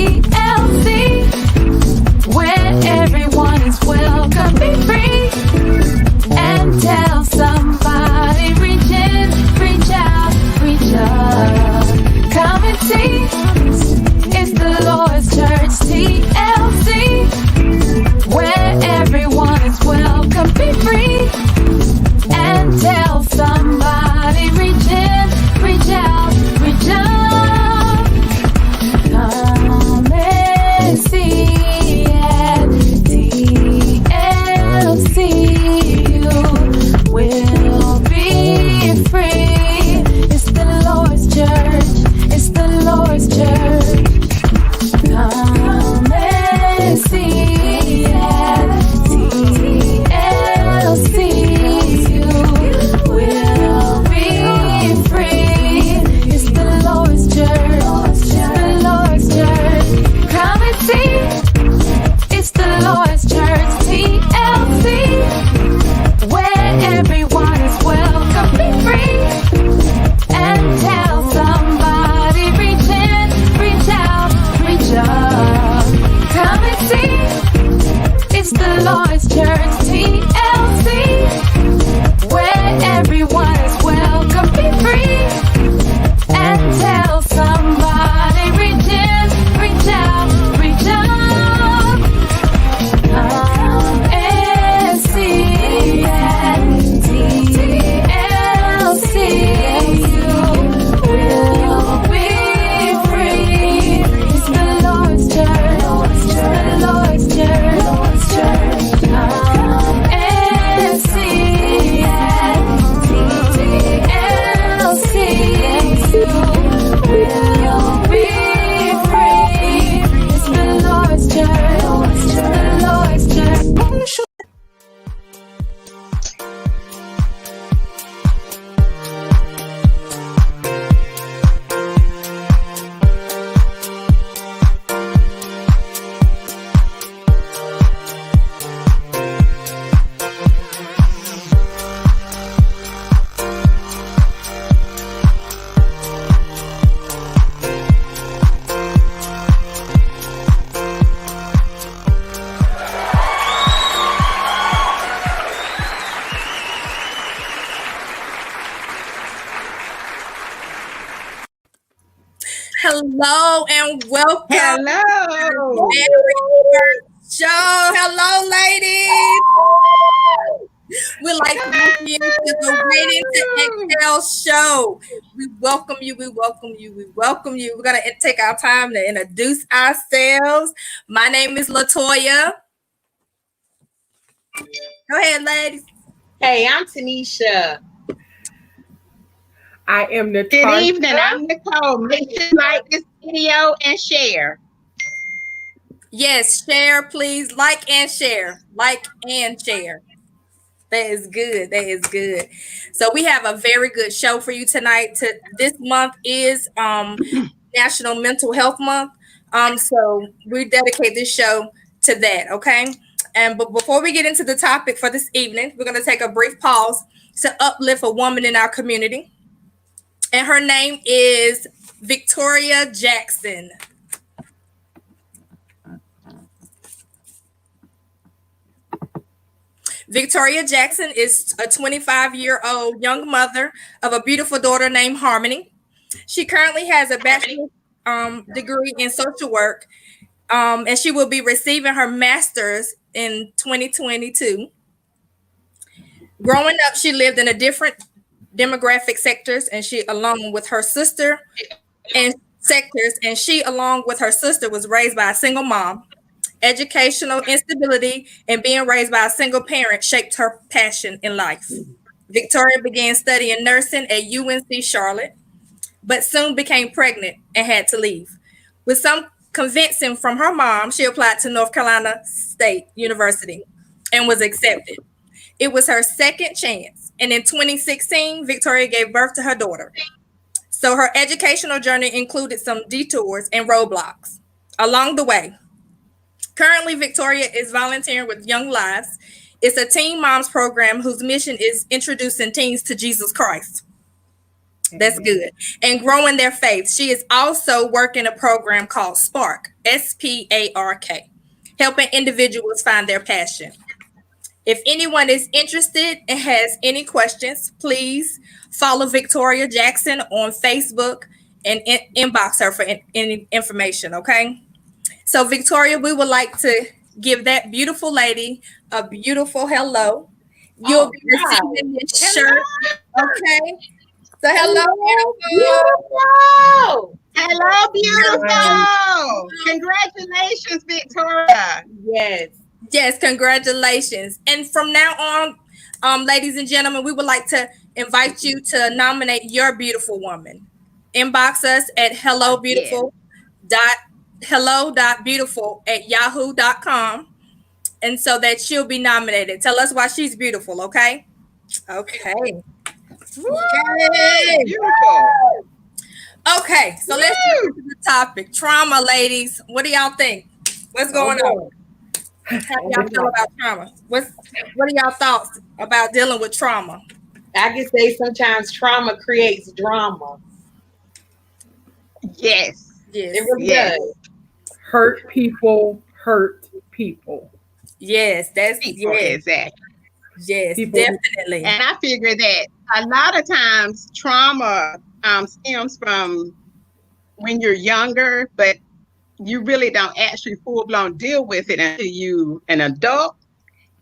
TLC, where everyone is welcome. Be free and tell somebody. Reach in, reach out, reach up. Come and see, it's the Lord's Church. TLC, where everyone is welcome. Be free and tell somebody. Reach in, reach out, reach up. Come and see at TLC. You will be free. It's the Lord's Church. It's the Lord's Church. Come and see at TLC. You will be free. It's the Lord's Church. It's the Lord's Church. Come and see. It's the Lord's Church. TLC, where everyone is welcome. Be free and tell somebody. Reach in, reach out, reach up. Come and see, it's the Lord's Church. TLC, where everyone is welcome. Be free and tell somebody. Reach in, reach out, reach up. Come and see at TLC. You will be free. It's the Lord's Church. It's the Lord's Church. Come and see at TLC. You will be free. It's the Lord's Church. It's the Lord's Church. Hello and welcome Hello. to the show. Hello, ladies. We'd like to welcome you to the Waiting to Exhale show. We welcome you. We welcome you. We welcome you. We're going to take our time to introduce ourselves. My name is Latoya. Go ahead, ladies. Hey, I'm Tanisha. I am Natasha. Good evening. I'm Nicole. Make sure you like this video and share. Yes, share, please. Like and share. Like and share. That is good. That is good. So we have a very good show for you tonight. This month is National Mental Health Month. So we dedicate this show to that. Okay. But before we get into the topic for this evening, we're going to take a brief pause to uplift a woman in our community. And her name is Victoria Jackson. Victoria Jackson is a 25-year-old young mother of a beautiful daughter named Harmony. She currently has a bachelor's degree in social work, and she will be receiving her master's in 2022. Growing up, she lived in a different demographic sectors, and she, along with her sister, was raised by a single mom. Educational instability and being raised by a single parent shaped her passion in life. Victoria began studying nursing at UNC Charlotte, but soon became pregnant and had to leave. With some convincing from her mom, she applied to North Carolina State University and was accepted. It was her second chance, and in 2016, Victoria gave birth to her daughter. So her educational journey included some detours and roadblocks along the way. Currently, Victoria is volunteering with Young Lives. It's a teen moms program whose mission is introducing teens to Jesus Christ. That's good. And growing their faith. She is also working a program called Spark, SPARK, helping individuals find their passion. If anyone is interested and has any questions, please follow Victoria Jackson on Facebook and inbox her for any information, okay? So, Victoria, we would like to give that beautiful lady a beautiful hello. You'll be receiving this shirt, okay? So, hello, beautiful. Hello, beautiful. Congratulations, Victoria. Yes. Yes, congratulations. And from now on, ladies and gentlemen, we would like to invite you to nominate your beautiful woman. Inbox us at hello.beautiful@yahoo.com, and so that she'll be nominated. Tell us why she's beautiful, okay? Okay. Yay, beautiful. Okay, so let's get into the topic. Trauma, ladies. What do y'all think? What's going on? How do y'all feel about trauma? What are y'all thoughts about dealing with trauma? I can say sometimes trauma creates drama. Yes. Yes. It really Yes. does. Hurt people hurt people. Yes, that's People, yes, exactly. yes, People- definitely. And I figure that a lot of times trauma stems from when you're younger, but you really don't actually full-blown deal with it until you an adult,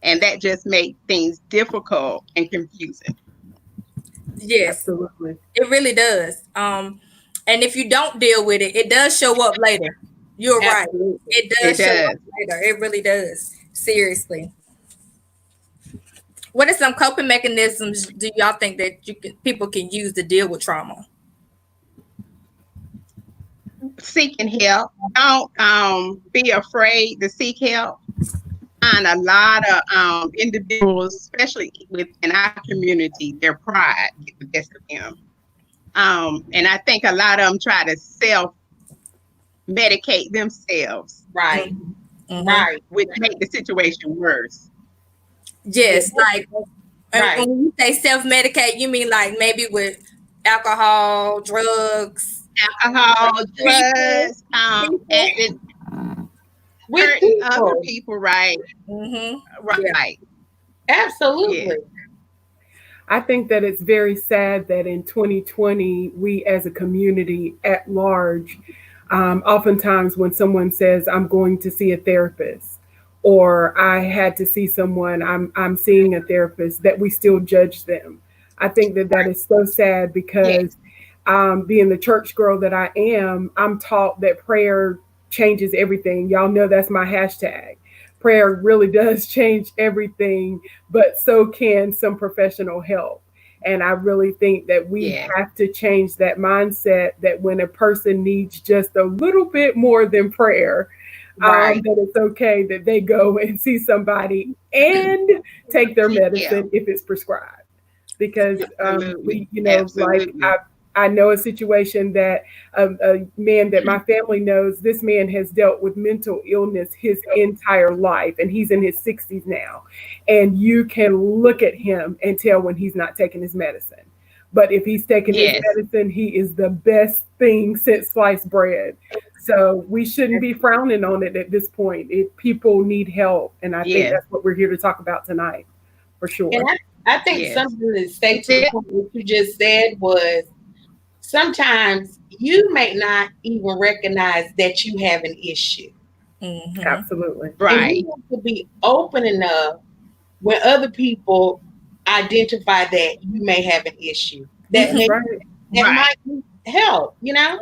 and that just makes things difficult and confusing. Yes, Absolutely. it really does. And if you don't deal with it, it does show up later. You're right. Absolutely. It does It show does. up later. It really does. Seriously. What are some coping mechanisms do y'all think that people can use to deal with trauma? Seeking help. Don't be afraid to seek help. And a lot of individuals, especially within our community, their pride gets the best of them. And I think a lot of them try to self-medicate themselves, Right. Mhm. Right. which make the situation worse. Yes, like Right. when you say self-medicate, you mean like maybe with alcohol, drugs. Alcohol, drugs, and With hurting other people. people, right? Mm-hmm. Right. Absolutely. Yeah. I think that it's very sad that in 2020, we as a community at large, oftentimes when someone says, I'm going to see a therapist, or I had to see someone, I'm seeing a therapist, that we still judge them. I think that that is so sad because being the church girl that I am, I'm taught that prayer changes everything. Y'all know that's my hashtag. Prayer really does change everything, but so can some professional help. And I really think that we Yeah. have to change that mindset that when a person needs just a little bit more than prayer, Right. that it's okay that they go and see somebody and take their medicine if it's prescribed. Because Absolutely. we, like Absolutely. I know a situation that a man that my family knows, this man has dealt with mental illness his entire life, and he's in his 60s now. And you can look at him and tell when he's not taking his medicine. But if he's taking his medicine, he is the best thing since sliced bread. So we shouldn't be frowning on it at this point. If people need help, and I think that's what we're here to talk about tonight, for sure. And I think something to say to the point what you just said was sometimes you may not even recognize that you have an issue. Mm-hmm. Absolutely. And Right. you have to be open enough when other people identify that you may have an issue. That, Mhm. might need help, you know?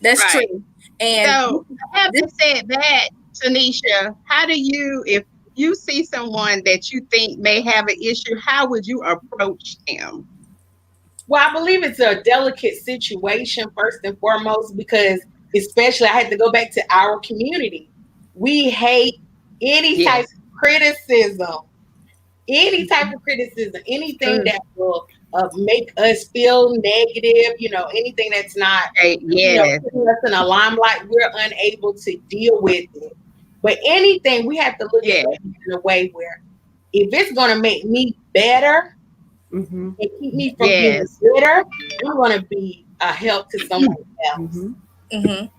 That's Right. true. And So, having said that, Tanisha, how do you, if you see someone that you think may have an issue, how would you approach them? Well, I believe it's a delicate situation first and foremost because especially I had to go back to our community. We hate any type of criticism, anything that will make us feel negative, anything that's not putting us in a limelight, we're unable to deal with it. But anything we have to look at it in a way where if it's going to make me better, Mm-hmm. and keep me from Yes. being bitter, I'm going to be a help to someone else. And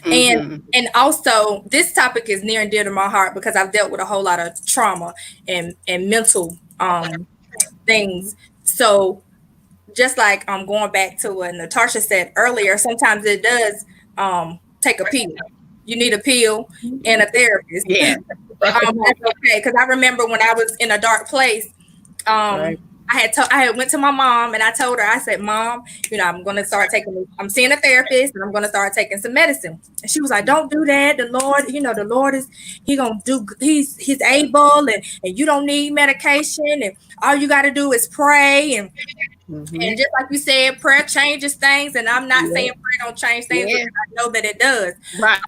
Mhm. and also this topic is near and dear to my heart because I've dealt with a whole lot of trauma and mental things. So just like going back to what Natasha said earlier, sometimes it does take a pill. You need a pill and a therapist. Yes. That's okay. Because I remember when I was in a dark place, Right. I had went to my mom and I told her, I said, Mom, I'm gonna start I'm seeing a therapist and I'm gonna start taking some medicine. And she was like, Don't do that. The Lord, the Lord he's able and you don't need medication and all you gotta do is pray Mm-hmm. and just like you said, prayer changes things, and I'm not saying prayer don't change things, Yes. but I know that it does. Right.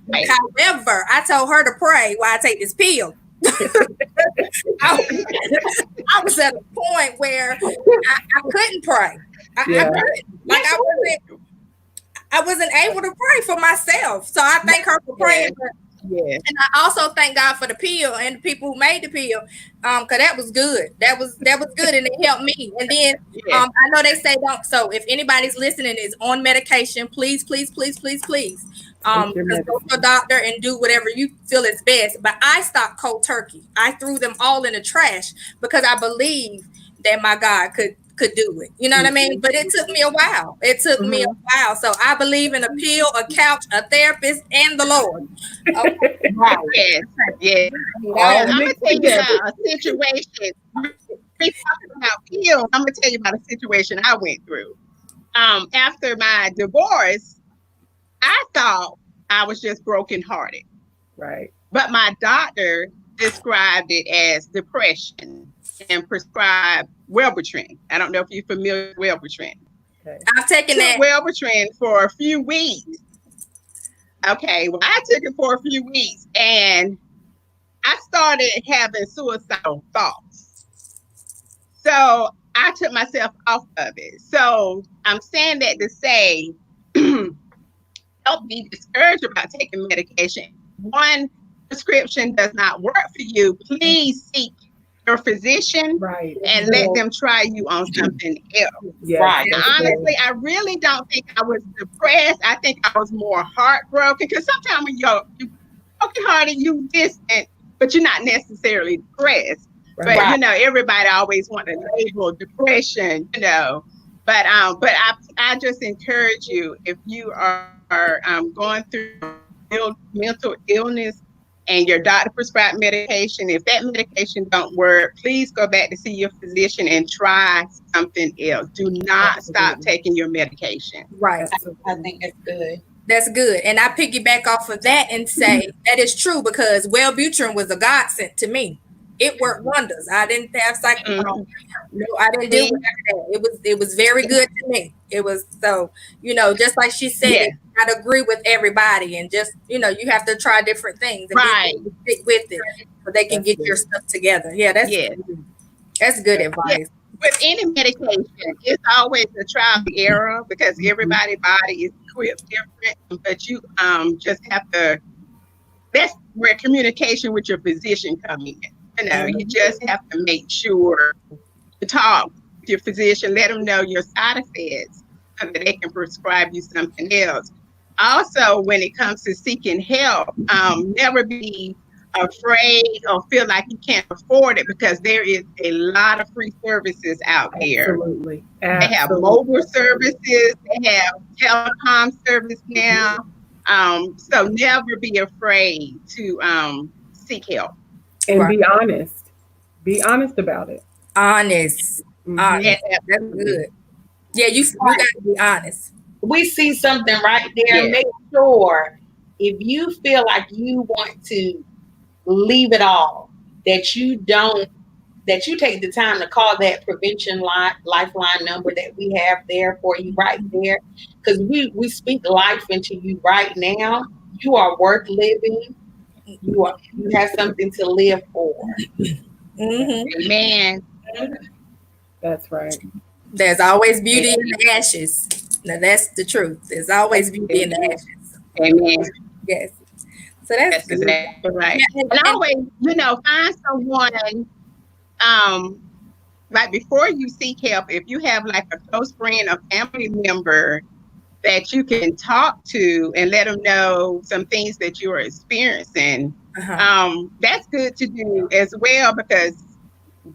However, I told her to pray while I take this pill. I was at a point where I couldn't pray. I couldn't. Like I wasn't able to pray for myself. So I thank her for praying. Yes. And I also thank God for the pill and the people who made the pill, because that was good. That was good, and it helped me. And then Yes. I know they say don't. So if anybody's listening is on medication, please, go to a doctor and do whatever you feel is best. But I stopped cold turkey. I threw them all in the trash because I believe that my God could do it. You know what I mean? But it took me a while. So I believe in a pill, a couch, a therapist, and the Lord. Okay. Yes. Yes. All I'm gonna mixed tell you together. about a situation. We talking about pills. I'm gonna tell you about a situation I went through. After my divorce, I thought I was just brokenhearted, Right. but my doctor described it as depression and prescribed Wellbutrin. I don't know if you're familiar with Wellbutrin. I've taken Took that. Wellbutrin for a few weeks. Okay, well, I took it for a few weeks and I started having suicidal thoughts. So I took myself off of it. So I'm saying that to say, don't be discouraged about taking medication. One prescription does not work for you. Please seek your physician Right. and let them try you on something else. Yes. Right. And honestly, I really don't think I was depressed. I think I was more heartbroken because sometimes when you're brokenhearted, you distant, but you're not necessarily depressed. Right. But everybody always want to label depression, But I just encourage you, if you are going through mental illness and your doctor prescribed medication, if that medication don't work, please go back to see your physician and try something else. Do not stop taking your medication. Right. I think that's good. That's good. And I piggyback off of that and say that is true because Wellbutrin was a godsend to me. It worked wonders. I didn't have cyclone. No, I didn't do that. It was very good to me. It was so, just like she said, I agree with everybody and just, you have to try different things and Right. stick with it so they can get your stuff together. Yeah, that's good advice. With any medication, it's always a trial and error because everybody's body is equipped different, but you just have to, that's where communication with your physician comes in. You just have to make sure to talk with your physician, let them know your side effects so that they can prescribe you something else. Also, when it comes to seeking help, never be afraid or feel like you can't afford it because there is a lot of free services out there. Absolutely. They have mobile services, they have telecom service now. So never be afraid to seek help. And be honest. Be honest about it. Honest. Mhm. Honest. That's good. Yeah, you got to be honest. We see something right there. Yeah. Make sure if you feel like you want to leave it all, that you take the time to call that prevention lifeline number that we have there for you right there. Because we speak life into you right now. You are worth living. You have something to live for. Mm-hmm. Amen. That's right. There's always beauty in the ashes. Now that's the truth. There's always beauty in the ashes. Amen. Yes. So that's That's exactly right. Yeah, And always, find someone like before you seek help, if you have like a close friend or family member that you can talk to and let them know some things that you are experiencing, that's good to do as well, because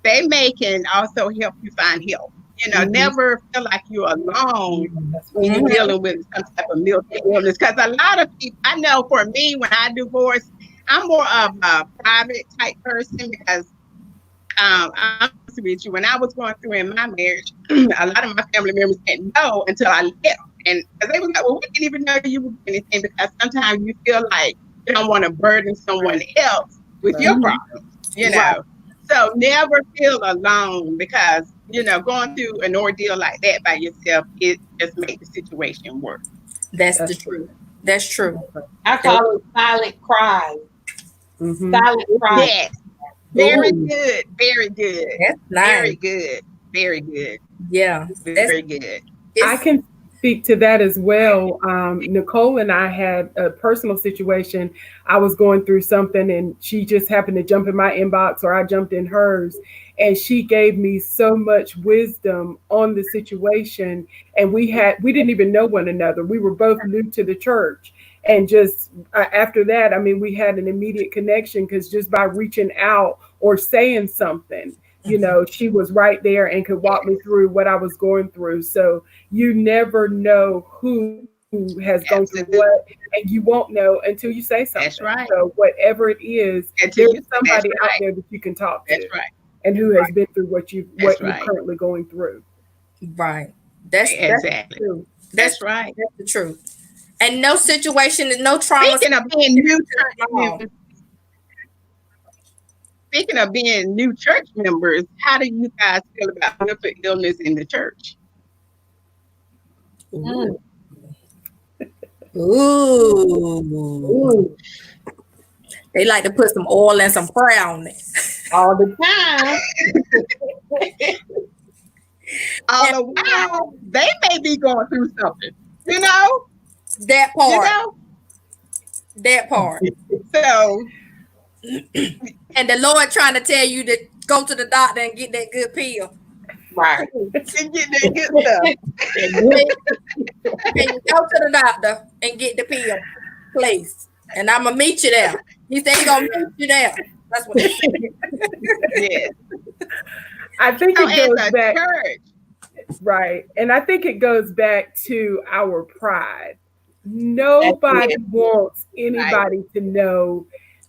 they may can also help you find help. You know, never feel like you're alone when you're dealing with some type of mental illness. Because a lot of people, I know for me, when I divorced, I'm more of a private type person, because I'm honest with you, when I was going through in my marriage, a lot of my family members didn't know until I left. And they was like, well, we didn't even know you were doing anything, because sometimes you feel like you don't want to burden someone else with your problems, you know. Right. So never feel alone, because, you know, going through an ordeal like that by yourself, it just makes the situation worse. That's the truth. That's true. I call it silent cry. Silent cry. Yes. Very good. Very good. That's nice. Very good. Very good. Yeah. Very good. I can speak to that as well. Nicole and I had a personal situation. I was going through something and she just happened to jump in my inbox, or I jumped in hers, and she gave me so much wisdom on the situation. And we didn't even know one another. We were both new to the church. And just after that, I mean, we had an immediate connection, because just by reaching out or saying something, you know, she was right there and could walk me through what I was going through. So you never know who has gone through what, and you won't know until you say something. That's right. So whatever it is, there's somebody out there that you can talk to. That's right. And who has been through what you're currently going through. Right. That's exactly. true. That's right. That's the truth. And no situation, no trauma. Speaking of being new church members, how do you guys feel about mental illness in the church? Ooh. They like to put some oil and some prayer on it. All the time. All the while, they may be going through something, you know? That part. You know? That part. So, and the Lord trying to tell you to go to the doctor and get that good pill. Right. and get that good stuff. And you go to the doctor and get the pill, please. And I'm gonna meet you there. He said he's gonna meet you there. That's what he said. Yes. I think it goes back. Church. Right. And I think it goes back to our pride. Nobody wants anybody to know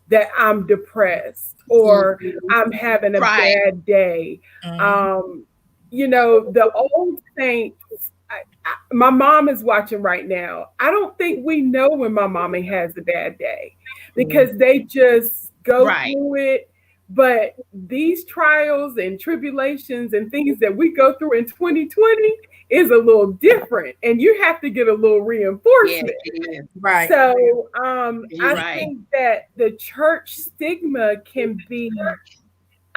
that I'm depressed or I'm having a bad day. You know, the old saints, my mom is watching right now. I don't think we know when my mommy has a bad day, because they just go through it. But these trials and tribulations and things that we go through in 2020 is a little different, and you have to get a little reinforcement. Yeah, right. So I think that the church stigma can be,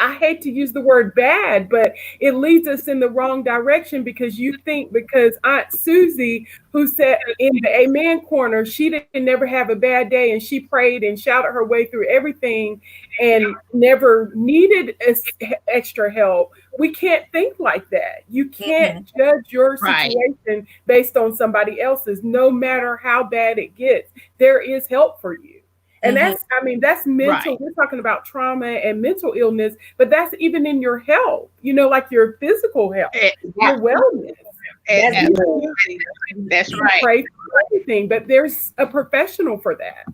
I hate to use the word bad, but it leads us in the wrong direction, because you think because Aunt Susie, who sat in the Amen corner, she didn't never have a bad day, and she prayed and shouted her way through everything and never needed extra help. We can't think like that. You can't judge your situation based on somebody else's, no matter how bad it gets. There is help for you. And that's mental. We're talking about trauma and mental illness, but that's even in your health, you know, like your physical health, your wellness. That's right. Pray for everything, but there's a professional for that.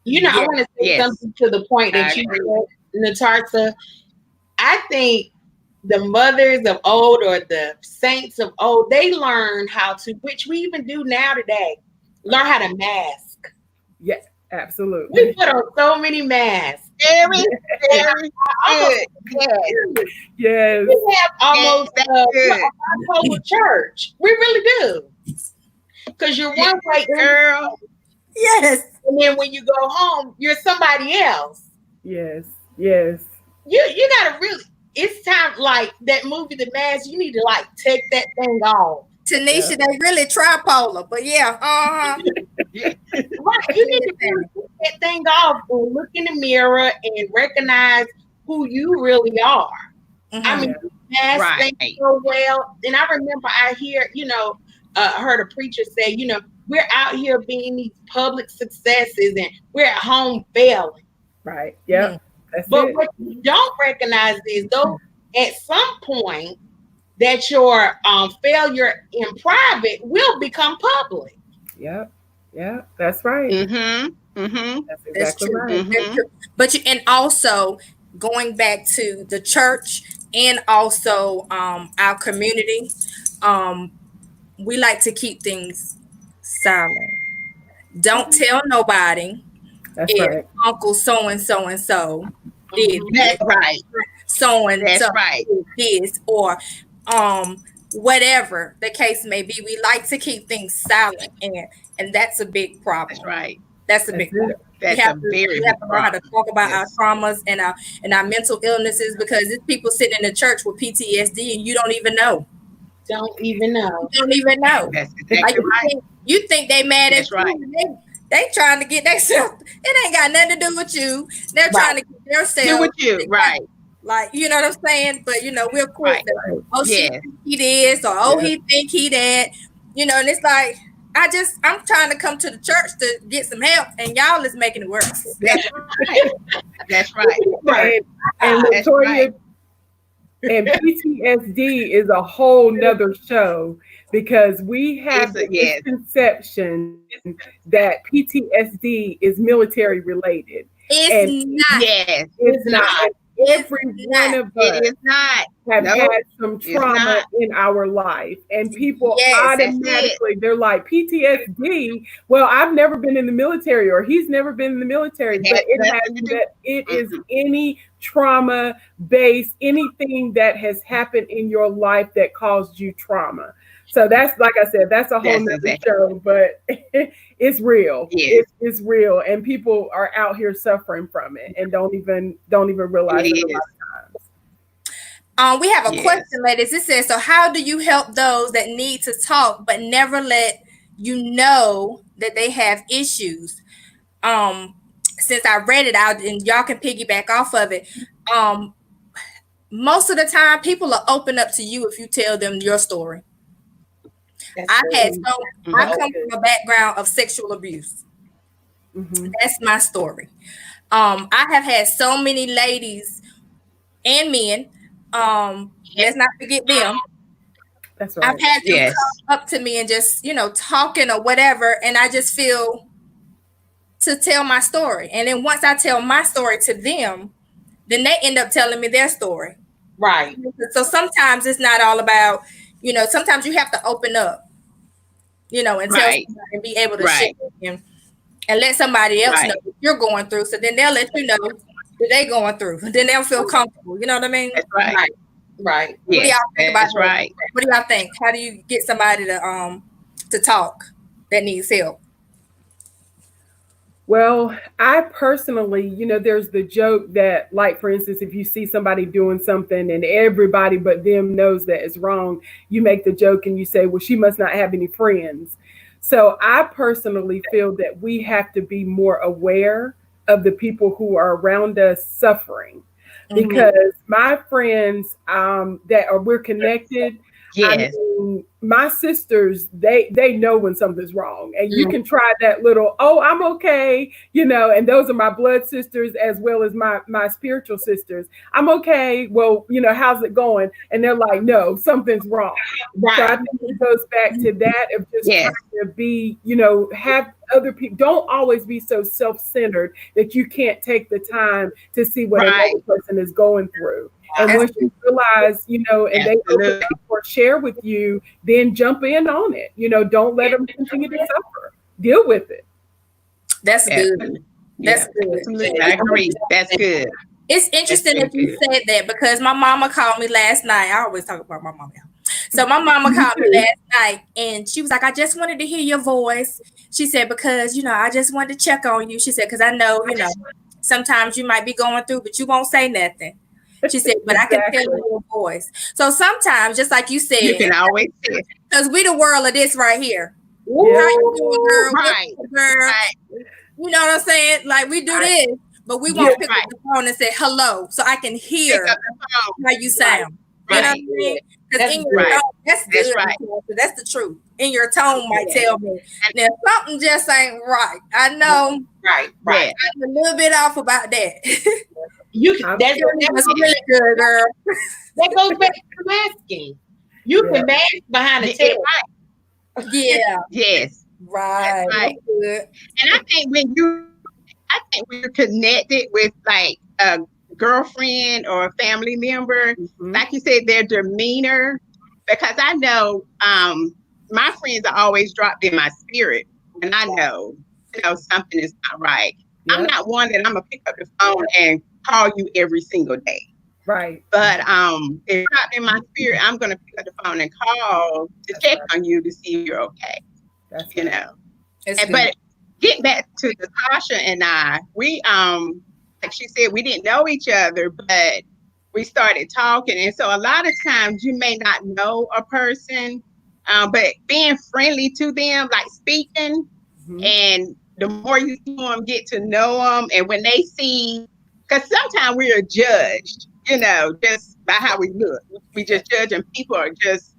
You know, I want to say something to the point that you said, Natarsa. I think the mothers of old, or the saints of old, they learn how to, which we even do now today, learn how to mask. Yes. Absolutely. We put on so many masks. Very good. Yes. We have almost a total church. We really do. Because you're one way, girl. Yes. And then when you go home, you're somebody else. Yes. Yes. You gotta really, it's time, like that movie, The Mask, you need to like take that thing off. Tanisha, they really tripolar, but Right, you need to take that thing off and look in the mirror and recognize who you really are. I mean, Mhm. mask Right. things so well. And I remember heard a preacher say, we're out here being these public successes and we're at home failing. Right. Yep. That's But it. what you don't recognize is though at some point that your failure in private will become public. Yep. Yep. That's right. Mm-hmm. Mm-hmm. That's That's exactly true. right. That's Mhm. true. But and also going back to the church and also our community, um, we like to keep things silent. Don't tell nobody That's if right. Uncle so and so and so did That's right. so and That's so right. did this or whatever the case may be. We like to keep things silent, and that's a big problem. That's right. That's a That's big problem. it. That's we have a to, very we have big to learn how to talk about Yes. our traumas and our mental illnesses because there's people sitting in the church with PTSD and you don't even know. Don't even know. You don't even know. That's Like exactly right. you think they mad at That's right. you. They trying to get themselves. It ain't got nothing to do with you. They're trying to get themselves. Do with you. Right. Like, you know what I'm saying? But, we're cool. Right. Oh, she Yes. think he this, or oh, Yeah. he think he that. And it's like, I'm trying to come to the church to get some help, and y'all is making it worse. That's right. That's right. Right. And That's Latoya, right. and PTSD is a whole nother show because we have It's a- the yes. misconception that PTSD is military related. It's not. Yes. It's not. not. And every It's one not. of us It is not. have No, had some it's trauma not. in our life, and people Yes, that's automatically they're like PTSD. Well, I've never been in the military, or he's never been in the military, It but has it nothing has to do- that it is any trauma based, anything that has happened in your life that caused you trauma. So that's, like I said, that's a whole That's nother exactly show, but it's real. Yes. It's real, and people are out here suffering from it and don't even realize it. It A is. lot of times. We have a Yes. question, ladies. It says, so how do you help those that need to talk but never let you know that they have issues? Since I read it out and y'all can piggyback off of it. Most of the time people will open up to you if you tell them your story. That's I good. come from a background of sexual abuse. Mhm. That's my story. I have had so many ladies and men. Let's not forget them. That's right. I've had them Yes. come up to me and just, talking or whatever, and I just feel to tell my story. And then once I tell my story to them, then they end up telling me their story. Right. So sometimes it's not all about, sometimes you have to open up, and tell Right. somebody and be able to Right. share with them and let somebody else Right. know what you're going through. So then they'll let you know that they're going through. Then they'll feel comfortable. You know what I mean? That's right. Right. Right. What do Yes. y'all think about That's that? right. What do y'all think? How do you get somebody to talk that needs help? Well, I personally, there's the joke that, like, for instance, if you see somebody doing something and everybody but them knows that it's wrong, you make the joke and you say, well, she must not have any friends. So I personally feel that we have to be more aware of the people who are around us suffering. Because my friends we're connected. Yes. I mean, my sisters, they know when something's wrong, and you can try that little, oh, I'm okay, and those are my blood sisters as well as my spiritual sisters. I'm okay. Well, how's it going? And they're like, no, something's wrong. Right. So I think it goes back to that of just Yes. trying to be, have other people. Don't always be so self-centered that you can't take the time to see what Right. another person is going through. And once you realize, and they open Absolutely. up or share with you, then jump in on it. Don't let them continue to suffer. Deal with it. That's good. Absolutely. That's Yeah. good. Absolutely. I agree. That's good. It's interesting That's that you good. said that because my mama called me last night. I always talk about my mama. So my mama called me last night and she was like, I just wanted to hear your voice. She said, because, I just wanted to check on you. She said, because I know, sometimes you might be going through, but you won't say nothing. She said, but I can tell Exactly. in your voice. So sometimes, just like you You said, can always say it. because we the world of this right here. Yeah. How you doing, girl? Right. What's up, girl? Right. You know what I'm saying? Like we do this, but we Yeah, won't pick right. up the phone and say hello so I can Pick hear up the phone. how you sound. You know what I Right. mean? Because That's in your right. tone, that's That's good. right. That's the truth. In your tone might Yeah. tell me. And- Now something just ain't right. I know Right. Yeah. I'm a little bit off about that. You can, that's That's really good, girl. that goes back to masking. You Yeah. can mask behind a Yeah, tail. right. Yeah, Yes. right. That's right. That's good. And I think when you're connected with like a girlfriend or a family member, Mhm. like you said, their demeanor, because I know my friends are always dropped in my spirit when I know, something is not right. I'm Yep. not one that I'm gonna pick up the phone and call you every single day. Right. But if you're dropped in my spirit, I'm gonna pick up the phone and call to check on you to see if you're okay. That's You right. know. It's good. But getting back to Natasha and I, we like she said, we didn't know each other, but we started talking. And so a lot of times you may not know a person, but being friendly to them, like speaking, Mhm. and the more you see them, get to know them, and when they see, because sometimes we are judged, just by how we look. We just judge, and people are just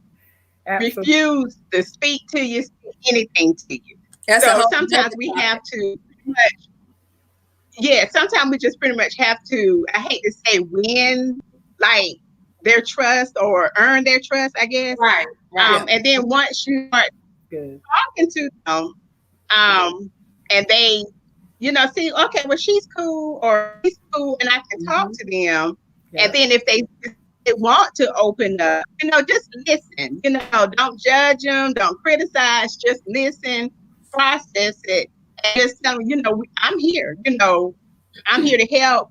Absolutely. refuse to speak to you, say anything to you. That's a So whole sometimes we have to, sometimes we just pretty much have to, I hate to say win, like their trust or earn their trust, I guess. Right. Right. And then once you start Good. talking to them, and they, see, okay, well, she's cool or he's cool, and I can talk to them. Yeah. And then if they want to open up, just listen. Don't judge them, don't criticize, just listen, process it, and just tell them, I'm here. I'm here to help.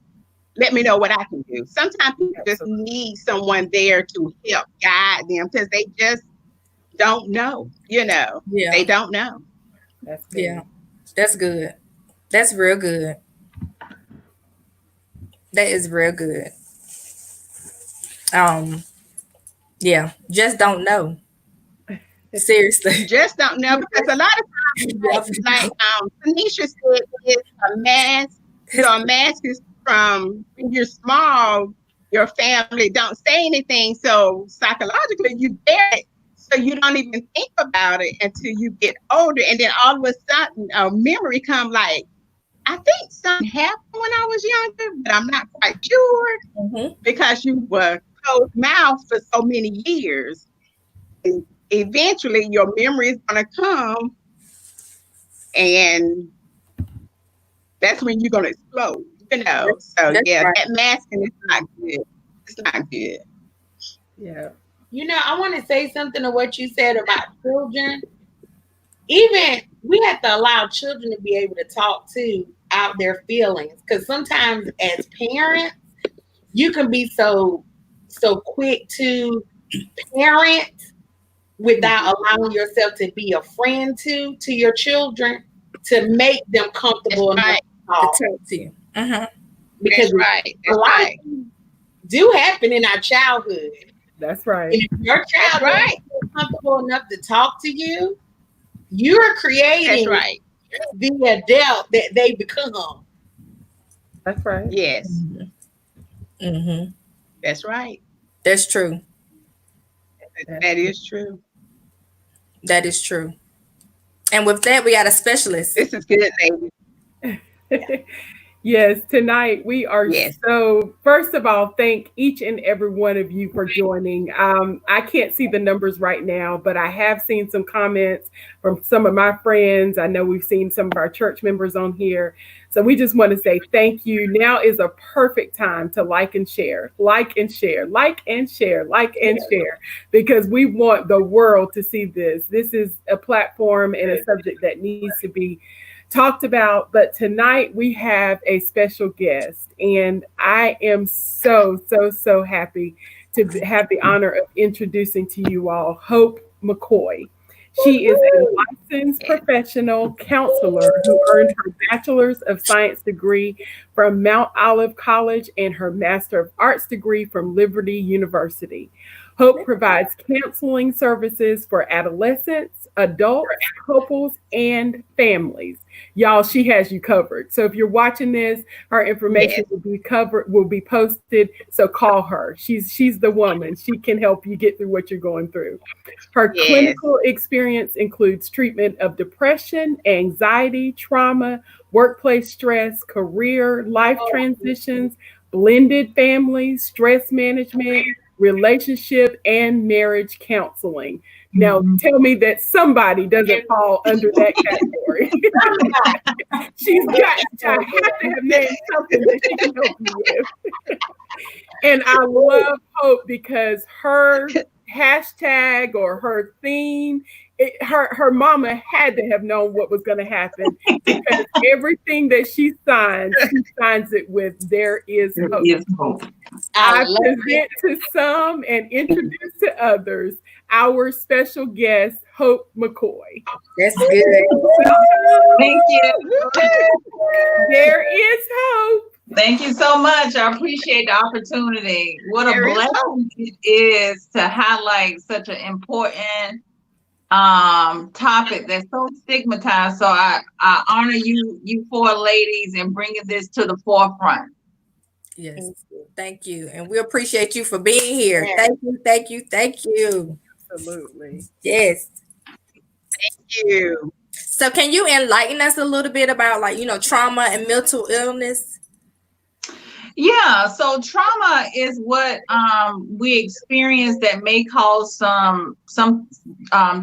Let me know what I can do. Sometimes people just need someone there to help guide them because they just don't know. Yeah. They don't know. That's good. Yeah. That's good. That's real good. That is real good. Yeah, just don't know. Seriously. Just don't know, because a lot of times, like Tanisha said, it's a mask. A mask is from when you're small, your family don't say anything, so psychologically you bear it, so you don't even think about it until you get older, and then all of a sudden a memory come like, I think something happened when I was younger, but I'm not quite sure, because you were closed mouth for so many years. And eventually your memory is going to come, and that's when you're going to explode, So That's yeah, right. that masking is not good. It's not good. Yeah. I want to say something to what you said about children. Even we have to allow children to be able to talk out their feelings, because sometimes as parents, you can be so quick to parent without allowing yourself to be a friend to your children, to make them comfortable enough Right. to talk. To talk to you. Because That's right. a lot of things do happen in our childhood. That's right. And if your child right. doesn't feel comfortable enough to talk to you, you're creating That's right. the adult that they become. That's right. Yes, Mm-hmm. that's right. That's true. That is true. That is true. And with that, we got a specialist. This is good, baby. Yes, tonight we are Yes. so, first of all, thank each and every one of you for joining. I can't see the numbers right now, but I have seen some comments from some of my friends. I know we've seen some of our church members on here. So we just want to say thank you. Now is a perfect time to like and share, because we want the world to see this. This is a platform and a subject that needs to be talked about. But tonight we have a special guest, and I am so happy to have the honor of introducing to you all Hope McCoy. She is a licensed professional counselor who earned her Bachelor's of Science degree from Mount Olive College and her Master of Arts degree from Liberty University. Hope provides counseling services for adolescents, adults, couples, and families. Y'all, she has you covered. So if you're watching this, her information will be posted. So call her. She's the woman. She can help you get through what you're going through. Her clinical experience includes treatment of depression, anxiety, trauma, workplace stress, career, life transitions, blended families, stress management, relationship, and marriage counseling. Now, tell me that somebody doesn't fall under that category. She's got to have to have named something that she can help you with. And I love Hope because her hashtag or her theme, her mama had to have known what was going to happen, because everything that she signs it with "There is hope." I present to some and introduce to others our special guest, Hope McCoy. That's good. Thank you. There is hope. Thank you so much. I appreciate the opportunity. What a blessing it is to highlight such an important topic that's so stigmatized. So I honor you four ladies in bringing this to the forefront. Yes, thank you, and we appreciate you for being here. Thank you. Absolutely. Yes. Thank you. So, can you enlighten us a little bit about, like, trauma and mental illness? Yeah, so trauma is what we experience that may cause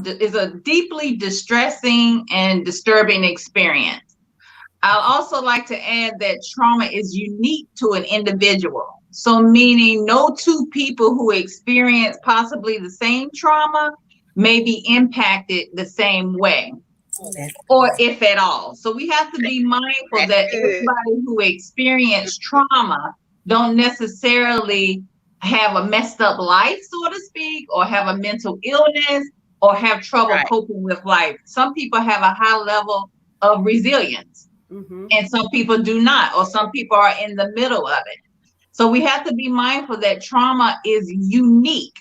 is a deeply distressing and disturbing experience. I'd also like to add that trauma is unique to an individual. So meaning no two people who experience possibly the same trauma may be impacted the same way, or if at all. So we have to be mindful that everybody who experienced trauma don't necessarily have a messed up life, so to speak, or have a mental illness, or have trouble coping with life. Some people have a high level of resilience. And some people do not, or some people are in the middle of it. So we have to be mindful that trauma is unique.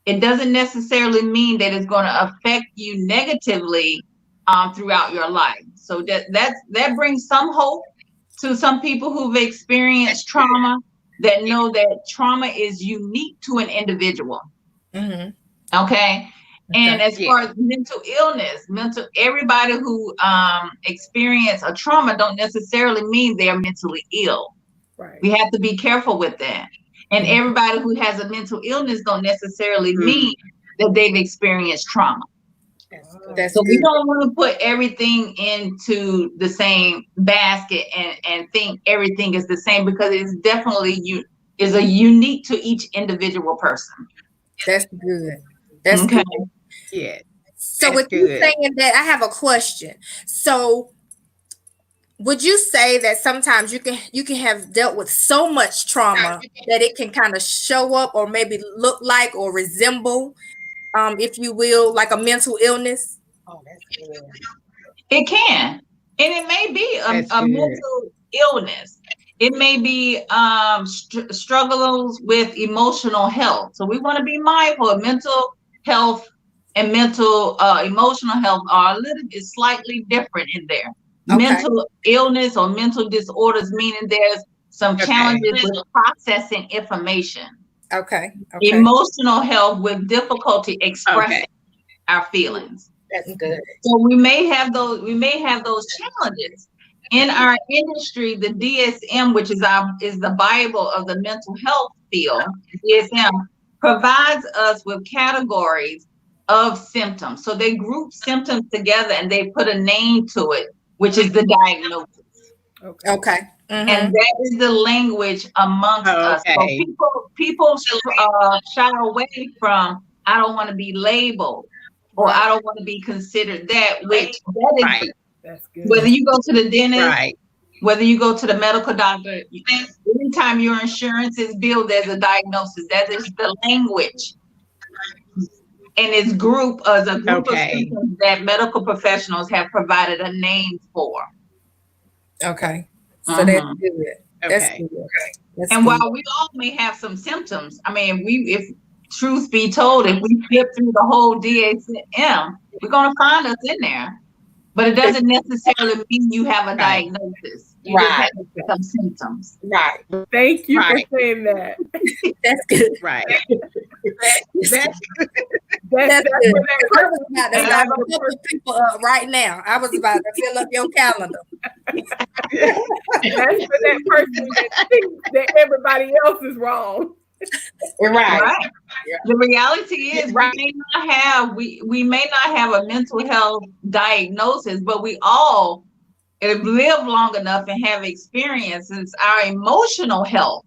It doesn't necessarily mean that it's going to affect you negatively throughout your life. So that brings some hope to some people who've experienced trauma, that know that trauma is unique to an individual. Okay. And as far as mental illness, everybody who experience a trauma don't necessarily mean they're mentally ill. Right. We have to be careful with that. And everybody who has a mental illness don't necessarily mean that they've experienced trauma. So we don't want to put everything into the same basket and think everything is the same, because it's definitely is a unique to each individual person. That's good. That's okay. Good. Yeah. So with you saying that, I have a question. So would you say that sometimes you can have dealt with so much trauma that it can kind of show up or maybe look like or resemble, if you will, like a mental illness? Oh, that's good. It can. And it may be a mental illness. It may be struggles with emotional health. So we want to be mindful of mental health and emotional health are a little bit slightly different in there. Okay. Mental illness or mental disorders, meaning there's some challenges with processing information. Okay. Emotional health with difficulty expressing our feelings. That's good. So we may have those challenges. In our industry, the DSM, which is the Bible of the mental health field, DSM provides us with categories of symptoms. So they group symptoms together and they put a name to it, which is the diagnosis. Okay. And that is the language amongst us. So people shy away from, I don't want to be labeled, or I don't want to be considered that, which that is, that's good. Whether you go to the dentist, whether you go to the medical doctor, anytime your insurance is billed, there's a diagnosis. That is the language. And it's a group of symptoms that medical professionals have provided a name for. Okay. So that's good. That's good. That's and good. while we all may have some symptoms, I mean, truth be told, if we flip through the whole DSM, we're going to find us in there. But it doesn't necessarily mean you have a Right. diagnosis. You just Right. have some symptoms. Right. Thank you Right. for saying that. That's good. Right. That's That's That's That's good. what that I was about to And start I- a couple of people up right now. I was about to fill up your calendar. That's for that person that thinks that everybody else is wrong. Right. Right. The reality is Right. we may not have a mental health diagnosis, but we all have lived long enough and have experiences. Our emotional health,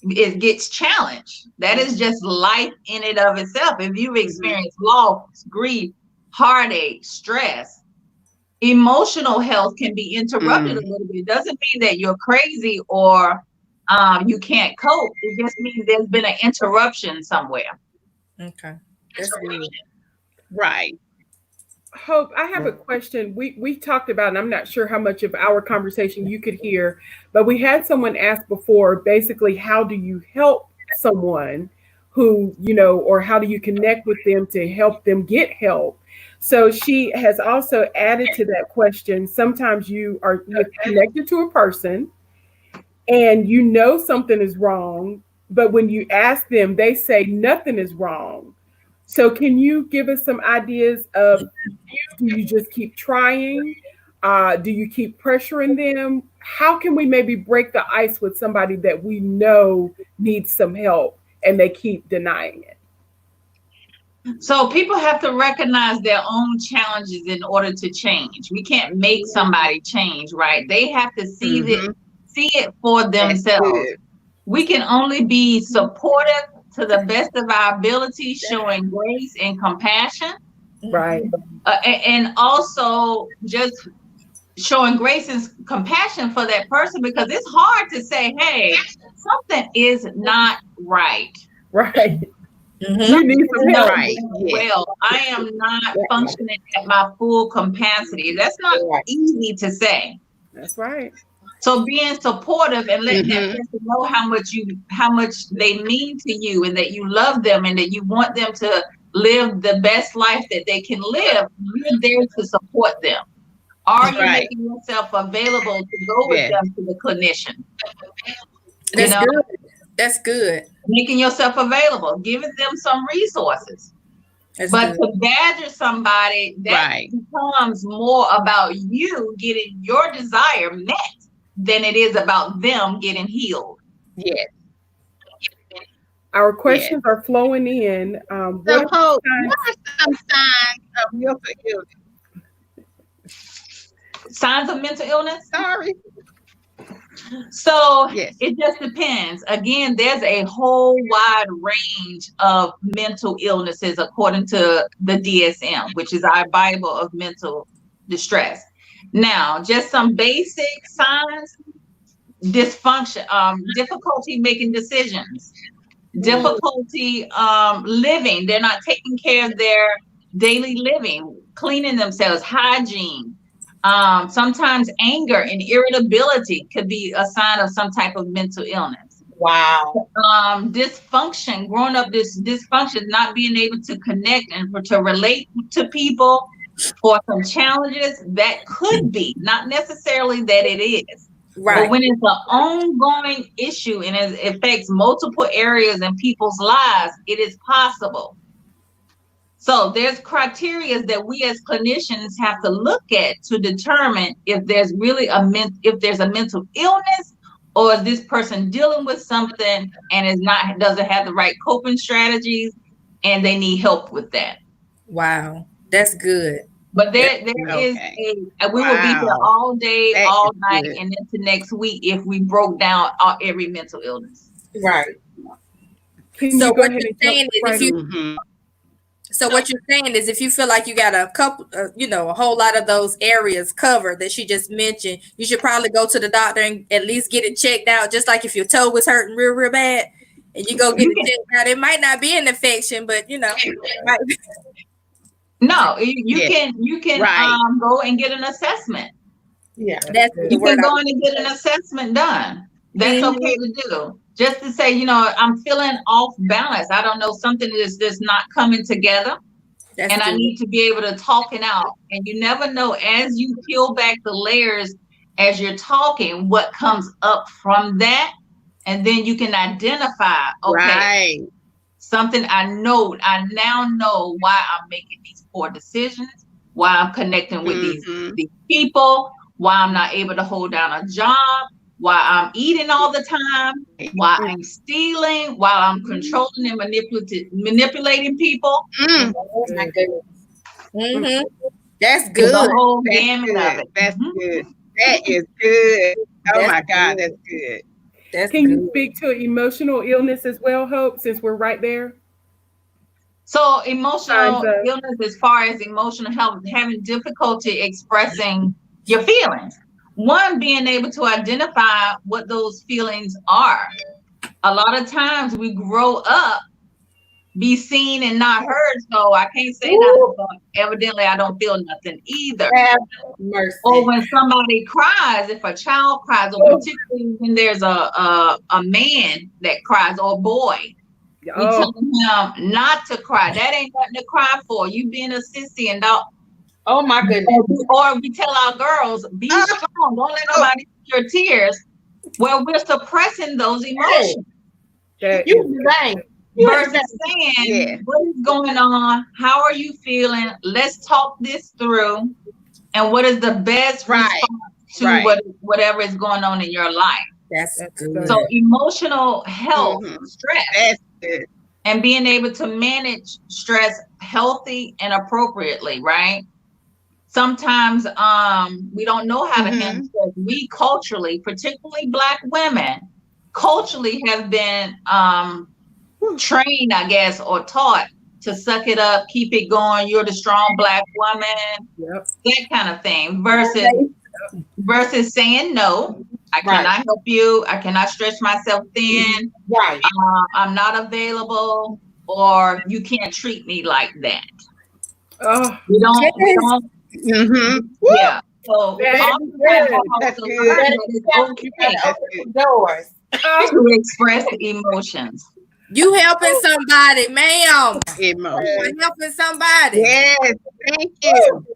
it gets challenged. That is just life in and of itself. If you've experienced loss, grief, heartache, stress, emotional health can be interrupted a little bit. It doesn't mean that you're crazy or you can't cope. It just means there's been an interruption somewhere. Okay. That's good. right. Hope, I have a question. We talked about, and I'm not sure how much of our conversation you could hear, but we had someone ask before, basically, how do you help someone who, or how do you connect with them to help them get help? So she has also added to that question. Sometimes you're connected to a person and something is wrong, but when you ask them, they say nothing is wrong. So can you give us some ideas of, do you just keep trying? Do you keep pressuring them? How can we maybe break the ice with somebody that we know needs some help and they keep denying it? So people have to recognize their own challenges in order to change. We can't make somebody change, right? They have to see it for That's themselves. good. We can only be supportive to the best of our ability, showing grace and compassion, Right. and also just showing grace and compassion for that person, because it's hard to say, hey, something is not right. Right. Mhm. You need some help. Right. Yes. Well, I am not functioning at my full capacity. That's not easy to say. That's right. So being supportive and letting that Mhm. person know how much they mean to you, and that you love them, and that you want them to live the best life that they can live, you're there to support them. Are you Right. making yourself available to go with Yes. them to the clinician? That's know? good. That's good. Making yourself available, giving them some resources. That's But good. to badger somebody, that Right. becomes more about you getting your desire met than it is about them getting healed. Yes. Our questions are flowing in. So, What Hope, signs- what are some signs of mental illness? Signs of mental illness? Sorry. So Yes. it just depends. Again, there's a whole wide range of mental illnesses according to the DSM, which is our Bible of mental distress. Now, just some basic signs: dysfunction, difficulty making decisions, difficulty living. They're not taking care of their daily living, cleaning themselves, hygiene. Sometimes anger and irritability could be a sign of some type of mental illness. Wow. Dysfunction, growing up, dysfunction, not being able to connect and to relate to people, or some challenges that could be, not necessarily that it is. But Right. when it's an ongoing issue and it affects multiple areas in people's lives, it is possible. So there's criteria that we as clinicians have to look at to determine if there's really if there's a mental illness, or is this person dealing with something and doesn't have the right coping strategies, and they need help with that. Wow. That's good. But there is Okay. we will be here Wow. all day, That all is night, good. and into next week if we broke down every mental illness. Right. Can So you go what ahead you're and jump saying is, right if you in? Mhm. So what you're saying is, if you feel like you got a couple, a whole lot of those areas covered that she just mentioned, you should probably go to the doctor and at least get it checked out. Just like if your toe was hurting real, real bad, and you go get it checked out, it might not be an infection, but it might be. No, you Yes. can Right. go and get an assessment. Yeah. That's the You word. can go in and get an assessment done. That's Mhm. okay to do. Just to say, I'm feeling off balance. I don't know, something is just not coming together. That's And I good. need to be able to talk it out. And you never know, as you peel back the layers, as you're talking, what comes up from that. And then you can identify, okay, Right. something I now know why I'm making these poor decisions, why I'm connecting with Mhm. these people, why I'm not able to hold down a job, why I'm eating all the time, why I'm stealing, why I'm controlling and manipulating people. Mm. Oh my goodness. Mhm. That's The good. whole That's gamut of good. it. That's Mhm. good. That is good. Oh That's my God, good. that's good. That's Can you good. speak to emotional illness as well, Hope, since we're right there? So Signs emotional of illness, as far as emotional health, having difficulty expressing your feelings. One, being able to identify what those feelings are. A lot of times we grow up, be seen and not heard, so I can't say nothing, but evidently I don't feel nothing either. Have mercy. Or when somebody cries, if a child cries, or particularly when there's a man that cries, or a boy, we tell him not to cry. That ain't nothing to cry for. You being a sissy and don't. Oh my goodness. Or we tell our girls, be strong. Don't let nobody see your tears. Well, we're suppressing those emotions that You is- dang. versus saying, Yeah. what is going on? How are you feeling? Let's talk this through. And what is the best Right. response to Right. whatever is going on in your life? That's That's good. good. So emotional health, Mhm. stress, That's good. and being able to manage stress healthy and appropriately, right? Sometimes we don't know how to handle stress. We culturally, particularly Black women, culturally have been trained, I guess, or taught to suck it up, keep it going. You're the strong Black woman, Yep. that kind of thing, versus saying no. I Right. cannot help you. I cannot stretch myself thin. Right. I'm not available, or you can't treat me like that. Oh, We don't. Mm-hmm. Yeah. So That's oftentimes good. we have That's to good. learn that it's okay That's Open good. some doors. to express emotions. You helping somebody, ma'am. Emotion. You helping somebody. Yes. Thank you.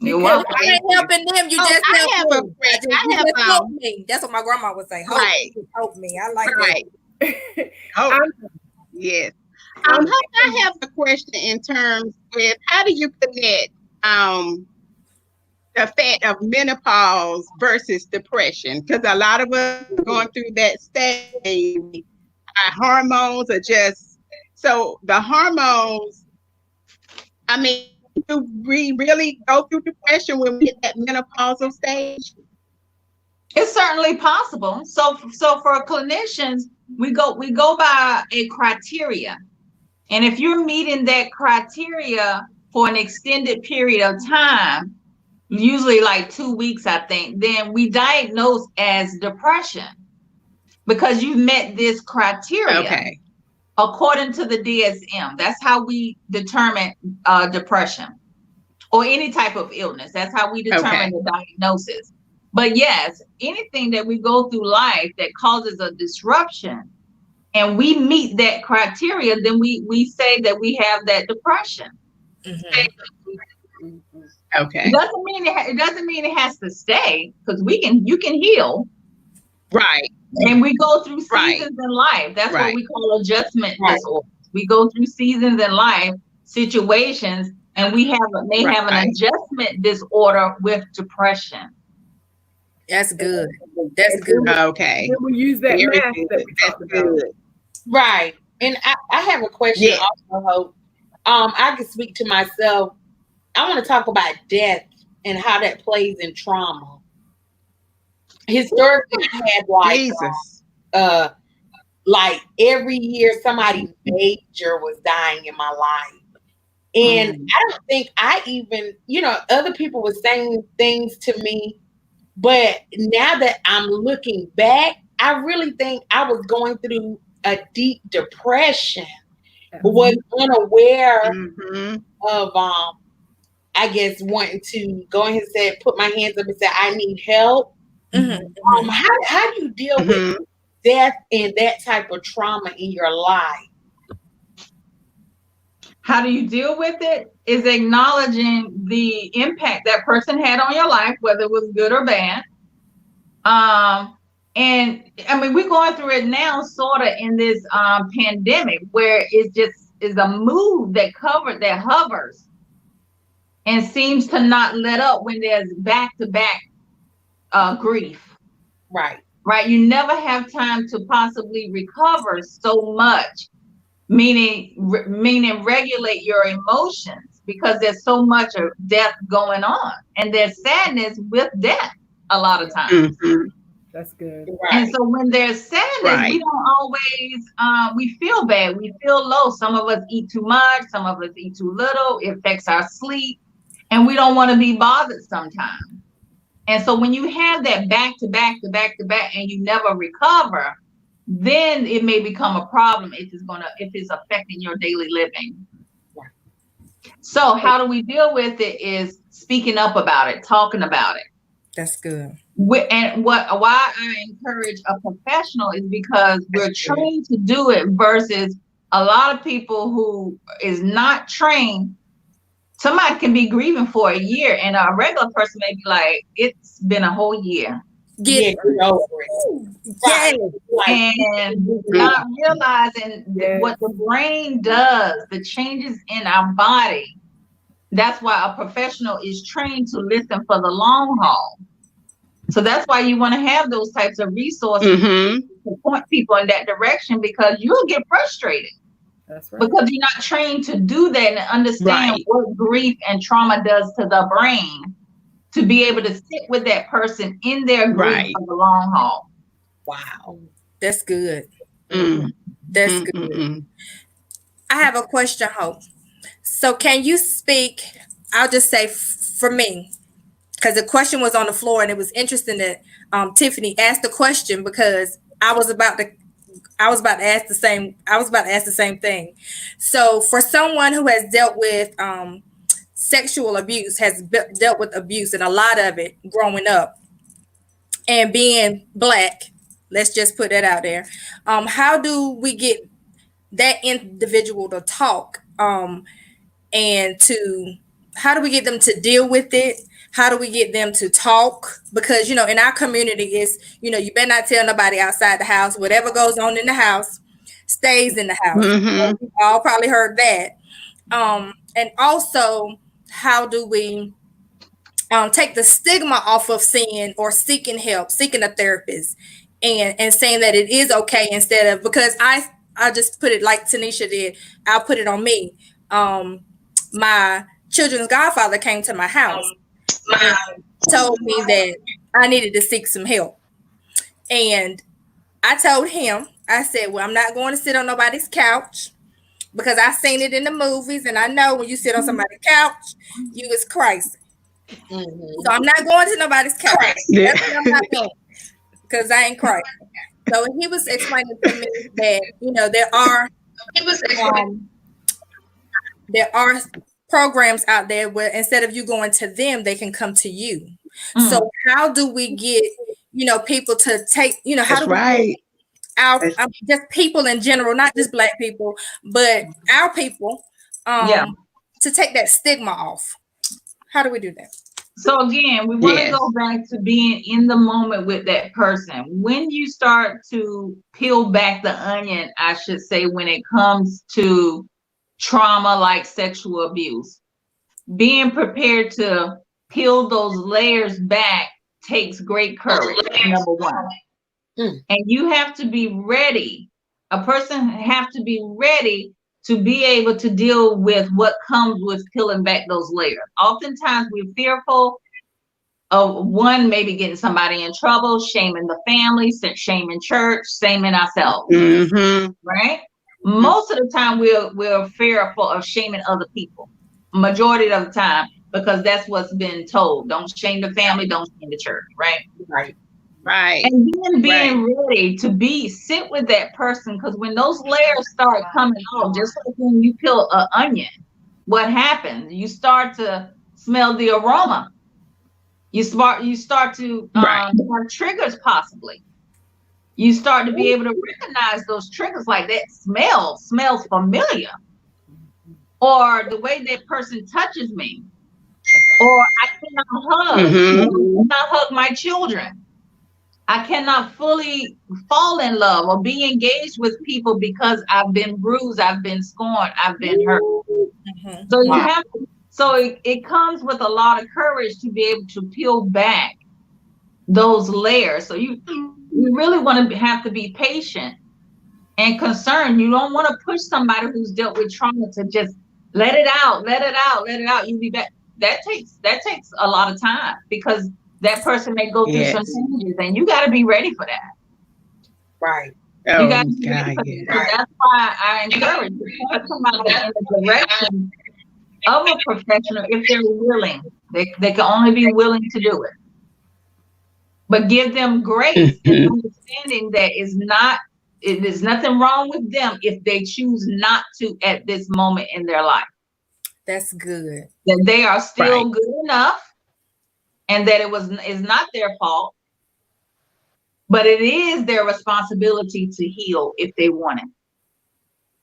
You're Because welcome. I ain't helping them. You Oh, just I help have me. a question. I You have, just help me. That's what my grandma would say. Help Right. me. Help me. I like Right. Oh, I'm- yes. Hope, I have a question in terms with how do you connect the fact of menopause versus depression? Because a lot of us are going through that stage. Our hormones are just so the hormones. I mean, do we really go through depression when we hit that menopausal stage? It's certainly possible. So for clinicians, we go by a criteria. And if you're meeting that criteria for an extended period of time, usually like 2 weeks, I think, then we diagnose as depression because you've met this criteria. Okay. According to the DSM. That's how we determine depression or any type of illness. That's how we determine the diagnosis. But yes, anything that we go through life that causes a disruption and we meet that criteria, then we say that we have that depression. Mhm. Okay. It doesn't mean it has to stay, because you can heal. Right. And we go through Right. seasons in life. That's Right. what we call adjustment Right. disorder. We go through seasons in life, situations, and may have an Right. adjustment disorder with depression. That's good. That's good. Okay. then we use that Very math good. that we That's talked about. good. Right. And I have a question Yeah. also, Hope. I can speak to myself. I want to talk about death and how that plays in trauma. Historically, I had Jesus. like every year somebody major was dying in my life. And I don't think I even, other people were saying things to me, but now that I'm looking back, I really think I was going through a deep depression, but was unaware Mhm. of I guess wanting to go ahead and say, put my hands up and say, I need help. Mhm. How do you deal with death and that type of trauma in your life? How do you deal with it? Is acknowledging the impact that person had on your life, whether it was good or bad. And I mean, we're going through it now, sort of in this pandemic, where it just is a mood that hovers and seems to not let up when there's back-to-back grief. Right. Right. You never have time to possibly recover so much, meaning regulate your emotions, because there's so much of death going on, and there's sadness with death a lot of times. Mhm. That's good. Right. And so when there's sadness, Right. we don't always, we feel bad. We feel low. Some of us eat too much. Some of us eat too little. It affects our sleep, and we don't want to be bothered sometimes. And so when you have that back to back to back to back, and you never recover, then it may become a problem if it's affecting your daily living. So how do we deal with it is speaking up about it, talking about it. That's good. Why I encourage a professional is because we're trained to do it versus a lot of people who is not trained. Somebody can be grieving for a year, and a regular person may be like, it's been a whole year. Get over it. yeah. Like, And not realizing Yes. what the brain does, the changes in our body. That's why a professional is trained to listen for the long haul. So that's why you want to have those types of resources Mhm. to point people in that direction, because you'll get frustrated That's right. because you're not trained to do that and understand Right. what grief and trauma does to the brain, to be able to sit with that person in their grief Right. for the long haul. wow. That's good. Mm. That's Mm, good. mm, mm. I have a question, Hope. So can you speak? I'll just say for me, because the question was on the floor, and it was interesting that Tiffany asked the question, because I was about to ask the same thing. So for someone who has dealt with sexual abuse, dealt with abuse, and a lot of it growing up, and being Black, let's just put that out there. How do we get that individual to talk? And how do we get them to deal with it? How do we get them to talk? Because, in our community is, you better not tell nobody outside the house. Whatever goes on in the house stays in the house. Mhm. We've all probably heard that. And also, how do we take the stigma off of seeking help, seeking a therapist, and saying that it is okay, instead of, because I just put it like Tanisha did. I'll put it on me. My children's godfather came to my house and told me that I needed to seek some help. And I told him, I said, well, I'm not going to sit on nobody's couch, because I've seen it in the movies, and I know when you sit on somebody's couch, you is crazy. Mhm. So I'm not going to nobody's couch. Yeah. That's what I'm not doing, because I ain't crazy. So he was explaining to me that, there are programs out there where instead of you going to them, they can come to you. Mm. So how do we get, people to take, how That's do we right. get just people in general, not just Black people, but our people, Yeah. to take that stigma off? How do we do that? So again, we want to Yes. go back to being in the moment with that person. When you start to peel back the onion, I should say, when it comes to trauma like sexual abuse, being prepared to peel those layers back takes great courage, number one. Mm. And you have to be ready. A person have to be ready to be able to deal with what comes with peeling back those layers. Oftentimes we're fearful of one, maybe getting somebody in trouble, shaming the family, shaming church, shaming ourselves, Mhm. right? Most of the time we're fearful of shaming other people, majority of the time, because that's what's been told. Don't shame the family, don't shame the church, right? Right. Right. And then being ready to sit with that person, because when those layers start coming off, just like when you peel an onion, what happens? You start to smell the aroma. You start to Right. have triggers possibly. You start to be able to recognize those triggers, like that smells familiar, or the way that person touches me, or I cannot hug my children. I cannot fully fall in love or be engaged with people because I've been bruised, I've been scorned, I've been hurt. Mhm. So you have to, so it comes with a lot of courage to be able to peel back those layers. So you really want to have to be patient and concerned. You don't want to push somebody who's dealt with trauma to just let it out. You be back. That takes a lot of time, because that person may go through some changes, and you got to be ready for that. Right. You Oh, got to be ready for that. So that's why I encourage you to put somebody in the direction of a professional if they're willing. They can only be willing to do it. But give them grace and understanding that it is nothing wrong with them if they choose not to at this moment in their life. That's good. That they are still good enough, and that is not their fault, but it is their responsibility to heal if they want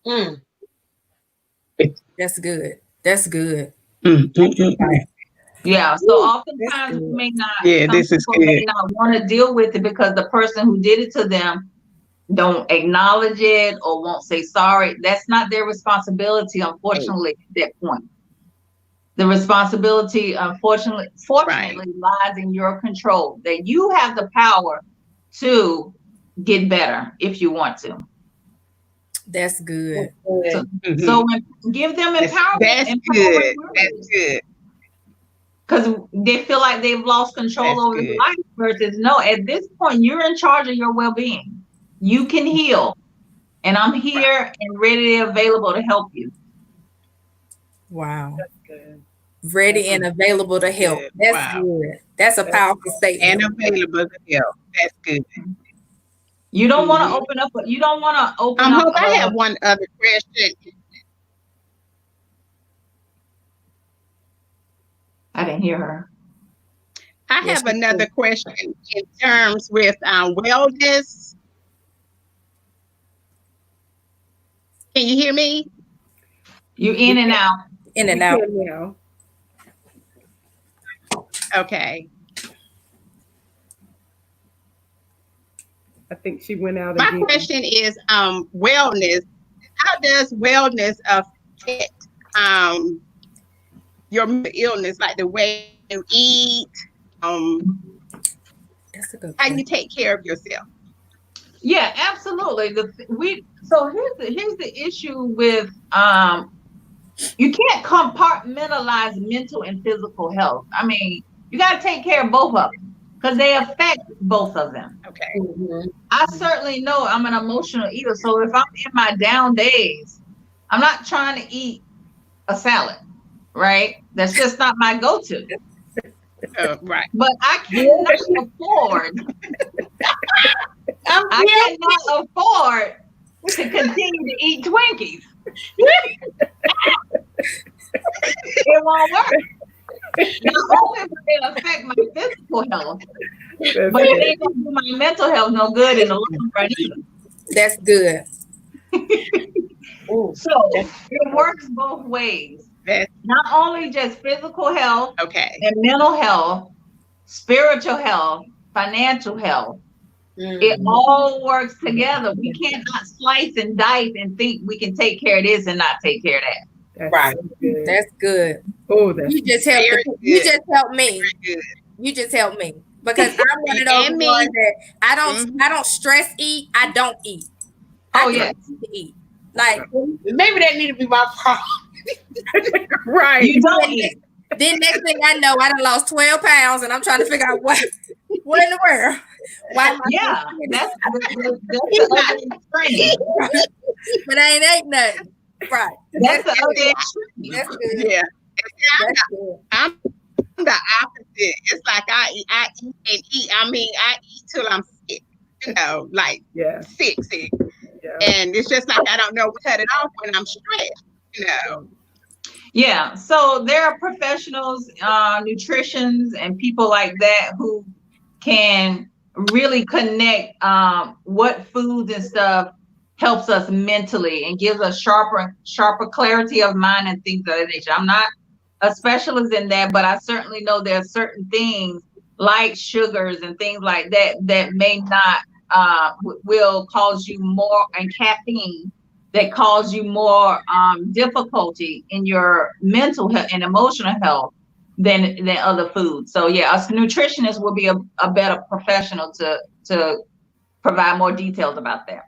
it. That's good. That's good. Yeah. So oftentimes we may not. Yeah, some this is people may good. not want to deal with it because the person who did it to them don't acknowledge it or won't say sorry. That's not their responsibility, unfortunately, at that point. The responsibility, fortunately, lies in your control, that you have the power to get better if you want to. That's good. So give them empowerment. That's good. That's good. Because they feel like they've lost control over their life, versus no, at this point, you're in charge of your well-being. You can heal. And I'm here and ready and available to help you. Wow. That's good. Ready and available to help. Good. That's Wow. good. That's a powerful statement. And available to help. That's good. You don't want to open up. You don't want to open up. Hope, I have one other question. I didn't hear her. I Yes, have you another question in terms with wellness. Can you hear me? You in and out. In and You out. can now. Okay. I think she went out My again. question is wellness. How does wellness affect your illness, like the way you eat, That's a good how point. you take care of yourself? Yeah, absolutely. So here's the issue with you can't compartmentalize mental and physical health. I mean, you got to take care of both of them because they affect both of them. Okay. I certainly know I'm an emotional eater, so if I'm in my down days, I'm not trying to eat a salad, right? That's just not my go-to. Right. But I cannot afford. I cannot afford to continue to eat Twinkies. It won't work. Not only will it affect my physical health, That's but it good. ain't gonna do my mental health no good in the long run either. That's good. So it works both ways. That's Not only just physical health okay. and mental health, spiritual health, financial health. It all works together. We cannot slice and dice and think we can take care of this and not take care of that. That's Right. so good. That's good. Oh, that's You just Very helped. good. You just helped me. Very good. You just helped me because I'm one of those And me. ones that I don't stress eat. I don't eat. I Oh, just yeah. need to eat. Like Maybe that need to be my problem. right. You don't eat. then next thing I know, I done lost 12 pounds and I'm trying to figure out what in the world. Why am I Yeah, so skinny? that's the other extreme. But I ain't ate nothing. Right. That's the other extreme. That's good. Yeah. That's good. I'm the opposite. It's like I eat and eat. I mean, I eat till I'm sick. You know, like Yeah. sick. Yeah. And it's just like I don't know what to cut it off when I'm stressed. You know. Yeah, so there are professionals, nutritionists, and people like that who can really connect what foods and stuff helps us mentally and gives us sharper clarity of mind and things of that nature. I'm not a specialist in that, but I certainly know there are certain things like sugars and things like that that may not will cause you more, and caffeine that cause you more difficulty in your mental health and emotional health than other foods. So yeah, us nutritionists will be a better professional to provide more details about that.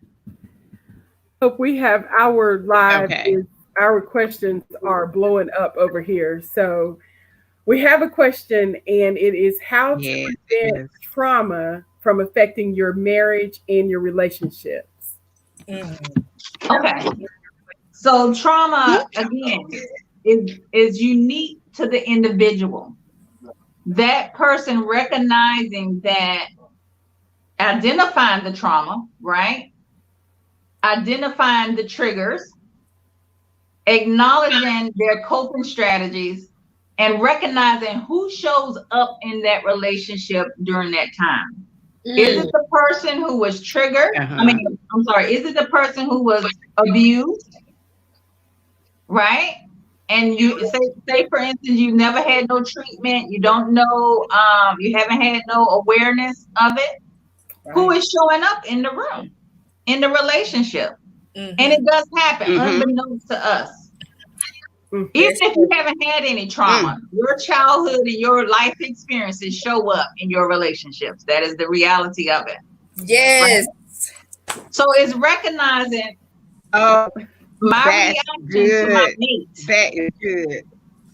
Hope we have our live. Okay. Our questions are blowing up over here. So we have a question, and it is how to Yes, prevent yes. trauma from affecting your marriage and your relationships. Okay. So trauma, again, is unique to the individual. That person recognizing that, identifying the trauma, right? Identifying the triggers, acknowledging their coping strategies, and recognizing who shows up in that relationship during that time. Is it the person who was triggered? Is it the person who was abused? Right? And you say for instance, you've never had no treatment, you don't know, you haven't had no awareness of it. Right. Who is showing up in the room, in the relationship? And it does happen unbeknownst to us. Even if you haven't had any trauma, your childhood and your life experiences show up in your relationships. That is the reality of it. Yes. Right? So it's recognizing my reaction to my mate. That is good.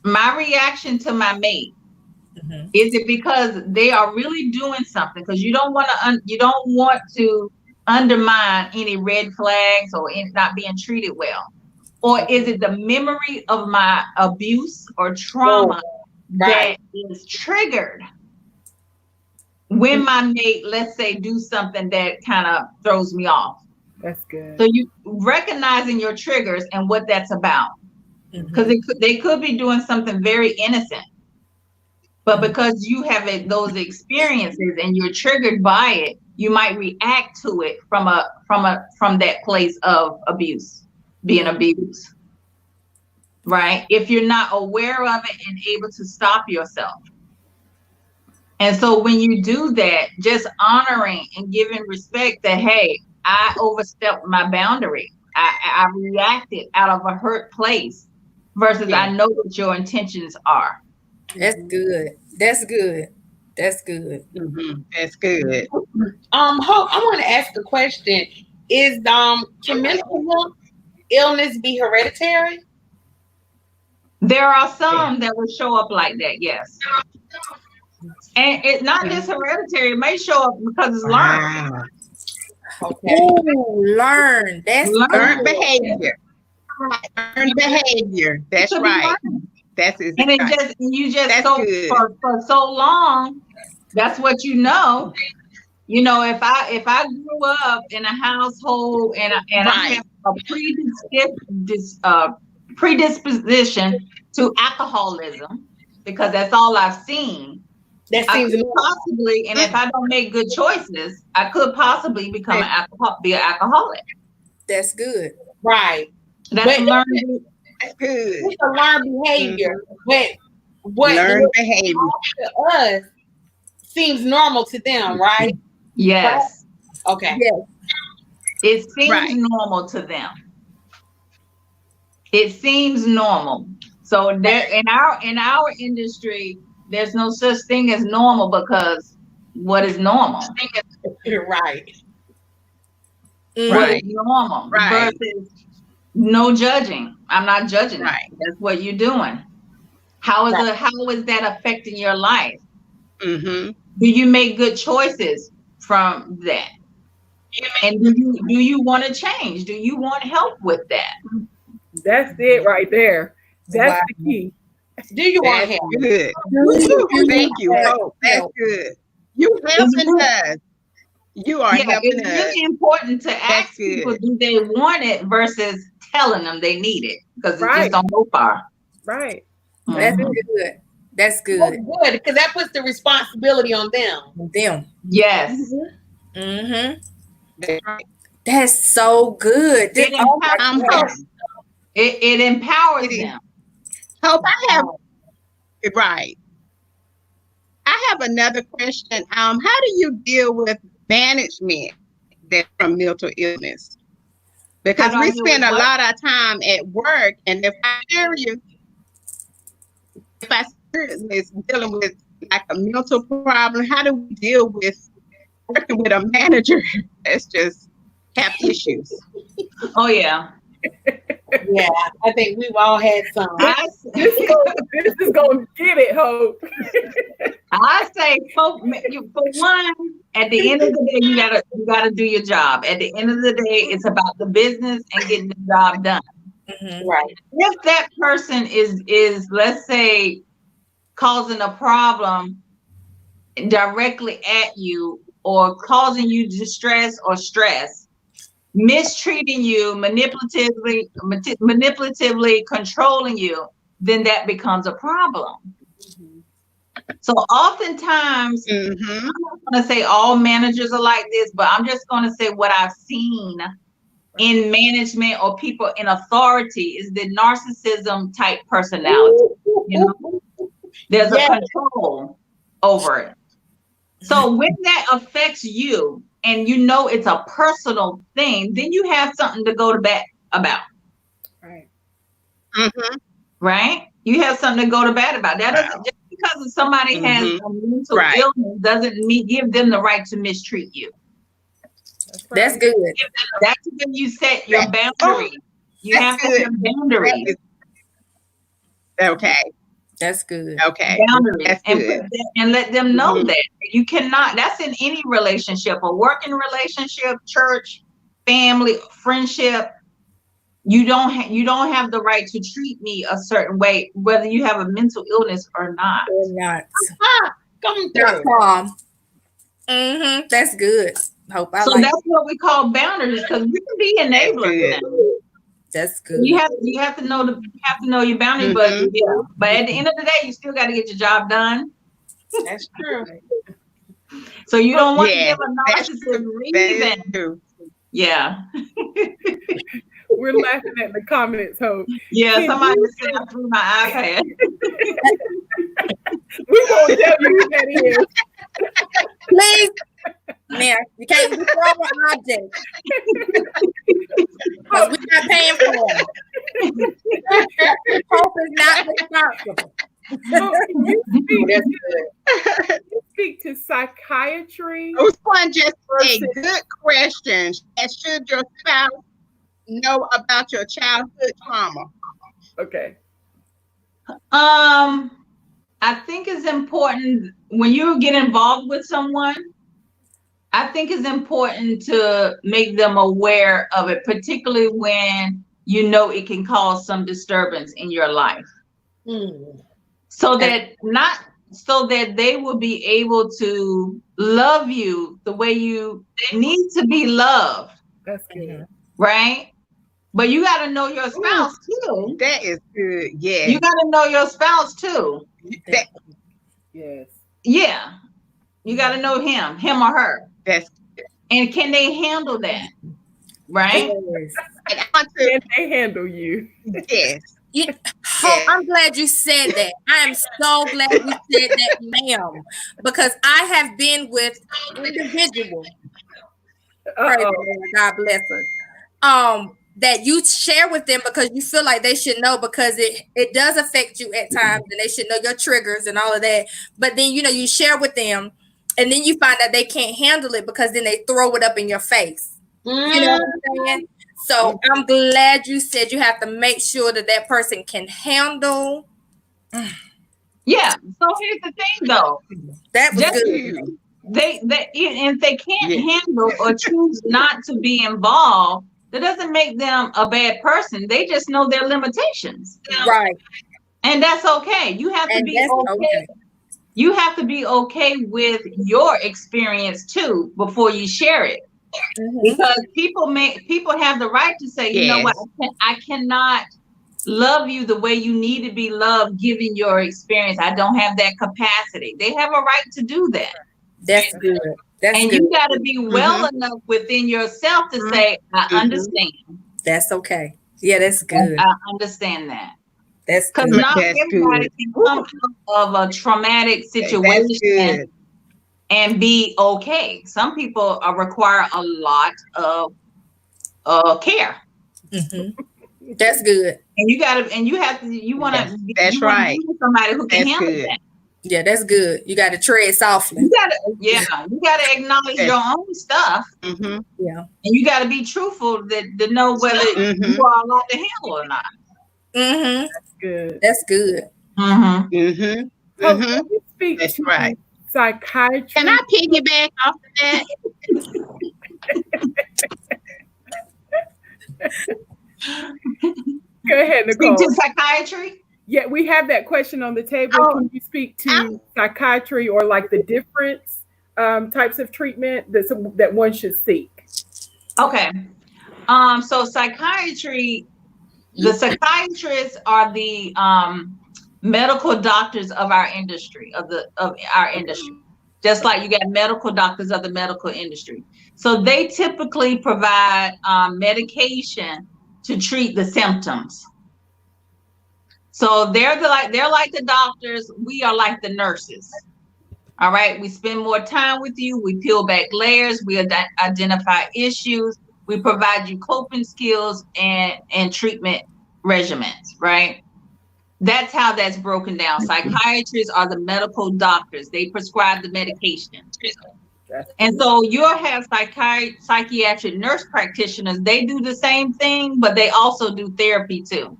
My reaction to my mate. Is it because they are really doing something? Because you don't want to undermine any red flags or not being treated well. Or is it the memory of my abuse or trauma that is triggered when my mate, let's say, do something that kind of throws me off? That's good. So you recognizing your triggers and what that's about. Because they could be doing something very innocent. But because you have those experiences and you're triggered by it, you might react to it from that place of abuse. Being abused, right? If you're not aware of it and able to stop yourself. And so when you do that, just honoring and giving respect that, hey, I overstepped my boundary. I reacted out of a hurt place versus I know what your intentions are. That's good. That's good. That's good. That's good. Hope, I want to ask a question. Is can mental illness be hereditary? There are some that will show up like that, yes. And it's not just hereditary, it may show up because it's learned. Okay. Ooh, learn. That's Learned behavior. Learned behavior. That's right. That's it. And you just that's so good. for so long, that's what you know. You know, if I grew up in a household and I have a predisposition to alcoholism, because that's all I've seen. That I seems could possibly, and if I don't make good choices, I could possibly become be an alcoholic. That's good. right. That's But- learned. That's good. It's a learned behavior, but what Learned behavior. to us seems normal to them, right? Yes, Okay. it seems Right. normal to them. It seems normal. So there in our industry, there's no such thing as normal, because what is normal? Right. What is normal? Right. Versus no judging. I'm not judging. Right. That's what you're doing. How is that affecting your life? Mm-hmm. Do you make good choices from that? And do you want to change? Do you want help with that? That's it right there. That's the key. Do you want That's help? good. Thank you. Hope. That's good. You helping us. You are Yeah, helping it's us. really important to ask good. people, do they want it versus telling them they need it, because it Right. just don't go far. Right. That's Mhm. good. That's That's good. good because that puts the responsibility on them. Them. Yes. Mm-hmm. That's right. That's so good. It Oh my empowers God. them. It empowers It is. them. Hope I have right. I have another question. How do you deal with management that from mental illness? Because How do I we deal spend with a what? lot of time at work, and if I serious dealing with like a mental problem, how do we deal with working with a manager that's just have issues? Oh yeah. Yeah, I think we've all had some. This is gonna get it, Hope. I say for one, at the end of the day, you gotta do your job. At the end of the day, it's about the business and getting the job done. Mhm. Right. If that person is let's say causing a problem directly at you or causing you distress or stress, mistreating you, manipulatively controlling you, then that becomes a problem. So oftentimes, Mm-hmm. I'm not going to say all managers are like this, but I'm just going to say what I've seen in management or people in authority is the narcissism type personality. You know, there's Yes. a control over it. So when that affects you and you know it's a personal thing, then you have something to go to bat about, Right. Mm-hmm. right? You have something to go to bat about. That doesn't, just because somebody has Mhm. a mental Right. illness doesn't give them the right to mistreat you. That's good. That's when you set your boundaries. You have That's to have boundaries. Okay. That's good. Okay. Boundaries That's and, good. and let them know Mhm. that you cannot. That's in any relationship, a working relationship, church, family, friendship. You don't have the right to treat me a certain way, whether you have a mental illness or not. Or not. Come Dot through. com. Mm-hmm. That's good. Hope I So like that's what we call boundaries, because you can be enablers. That's Now. that's good. You have to know your boundaries, but Mhm. yeah. But at the end of the day, you still got to get your job done. That's true. So you don't want to Yeah, give a that's narcissist That is reason. true. Yeah. We're laughing at the comments, Hope. Yeah, Can somebody you- said I threw my iPad. We won't tell you who that is. Please. Now, you can't be throwing objects. Because we're not paying for them. Hope is not responsible. Hope, can you That's good. speak to psychiatry? This one just a Versus- good question. Should your spouse know about your childhood trauma? Okay. I think it's important when you get involved with someone. I think it's important to make them aware of it, particularly when you know it can cause some disturbance in your life. So that they will be able to love you the way you need to be loved, That's good. right? But you got to know your spouse too. That is good. Yeah. You got to know your spouse too. That, Yes. Yeah. You got to know him or her. that's And can they handle that? Right? Yes. and I want to, Can they handle you? yes. Hope, I'm glad you said that. I am so glad you said that, ma'am, because I have been with individuals. Praise the Uh-oh. Lord, God bless us. That you share with them because you feel like they should know, because it does affect you at times, and they should know your triggers and all of that. But then you share with them, and then you find that they can't handle it because then they throw it up in your face. You know what I'm saying? So I'm glad you said you have to make sure that person can handle. Yeah. So here's the thing though. That was Just- good. If they can't Yeah. handle or choose not to be involved, that doesn't make them a bad person. They just know their limitations. Right. And that's okay. You have to And be that's okay. okay. You have to be okay with your experience too before you share it. Mhm. Because people have the right to say, you know what, I cannot love you the way you need to be loved, given your experience. I don't have that capacity. They have a right to do that. That's good. That's And good. you got to be well enough within yourself to say, I understand. That's okay. Yeah, that's good. I understand that. That's Because good. not That's everybody can come out of a traumatic That's situation good. and be okay. Some people require a lot of care. Mhm. That's good. And you gotta, and you have to, you want to, That's you wanna right. be with somebody who can That's handle good. that. Yeah, that's good. You got to tread softly. You gotta, you gotta acknowledge Yes. your own stuff, Mm-hmm. Yeah. and you gotta be truthful to know whether Mhm. you are allowed to handle or not. Mm-hmm. Good. That's good. Mm-hmm. Mm-hmm. Hope, Mhm. can you speak That's to right. psychiatry? Can I piggyback off of that? Go ahead, Speak Nicole. to psychiatry. Yeah, we have that question on the table. Oh, Can you speak to psychiatry or like the difference types of treatment that one should seek? Okay. So psychiatry, the psychiatrists are the medical doctors of our industry, of our industry. Just like you got medical doctors of the medical industry. So they typically provide medication to treat the symptoms. So they're like the doctors, we are like the nurses. All right, we spend more time with you, we peel back layers, we identify issues, we provide you coping skills and treatment regimens, right? That's how that's broken down. Psychiatrists are the medical doctors. They prescribe the medication. And so you'll have psychiatric nurse practitioners. They do the same thing, but they also do therapy too.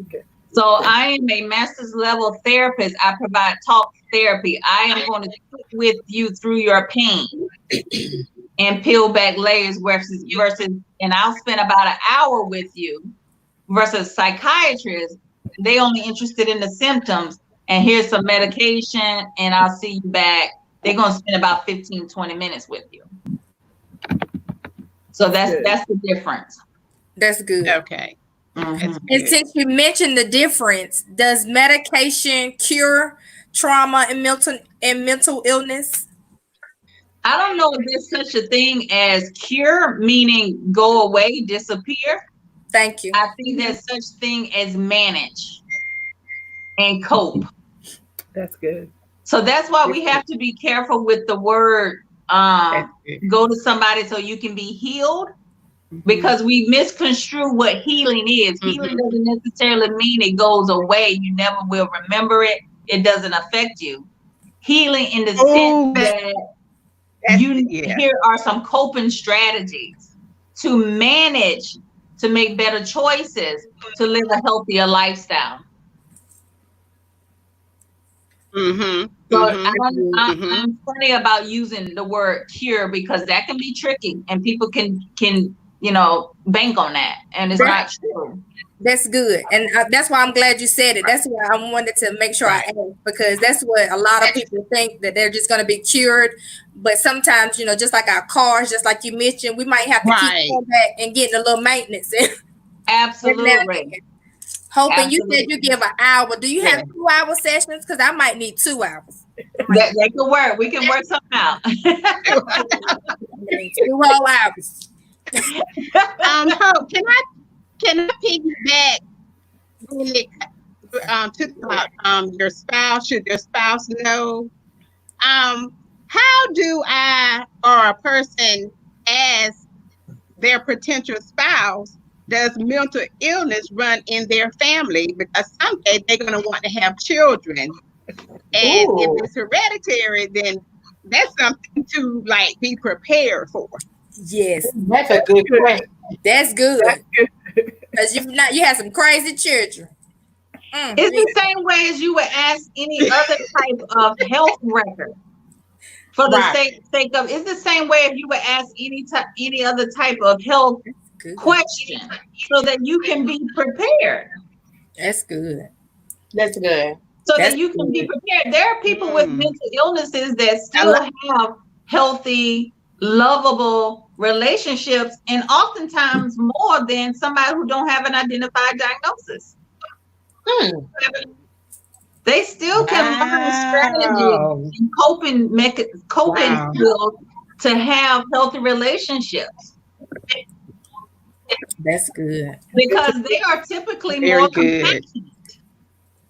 Okay. So I am a master's level therapist. I provide talk therapy. I am going to sit with you through your pain and peel back layers versus, and I'll spend about an hour with you versus psychiatrists. They only interested in the symptoms and here's some medication and I'll see you back. They're going to spend about 15, 20 minutes with you. So that's the difference. That's good. Okay. Mhm. That's And good. since you mentioned the difference, does medication cure trauma and mental illness? I don't know if there's such a thing as cure, meaning go away, disappear. Thank you. I think there's such thing as manage and cope. That's good. So that's why we have to be careful with the word That's good. go to somebody so you can be healed, because we misconstrue what healing is. Healing doesn't necessarily mean it goes away. You never will remember it. It doesn't affect you. Healing in the Oh, sense that yeah. here are some coping strategies to manage, to make better choices, to live a healthier lifestyle. Mm-hmm. So Mhm. I'm funny about using the word cure because that can be tricky and people can bank on that, and it's not true. That's good. And that's why I'm glad you said it. That's why I wanted to make sure I asked, because that's what a lot of people think, that they're just going to be cured. But sometimes, just like our cars, just like you mentioned, we might have to keep going back and getting a little maintenance. Absolutely. Hoping you said you give an hour. Do you have 2 hour sessions? Because I might need 2 hours. That could work. We can work something out. 2 whole hours. Hope, can I piggyback when it to your spouse? Should your spouse know? How do I or a person ask their potential spouse, does mental illness run in their family? Because someday they're going to want to have children, and if it's hereditary, then that's something to be prepared for. Yes, That's a good question. that's good. Because you had some crazy children. It's the same way as you would ask any other type of health record. For the sake of, it's the same way if you would ask any other type of health question, so that you can be prepared. That's good. That's good. So that you can be prepared. There are people with mental illnesses that still have healthy, lovable relationships, and oftentimes more than somebody who don't have an identified diagnosis. They still can learn strategies and coping Wow. skills to have healthy relationships, That's good. because they are typically Very more good. compassionate.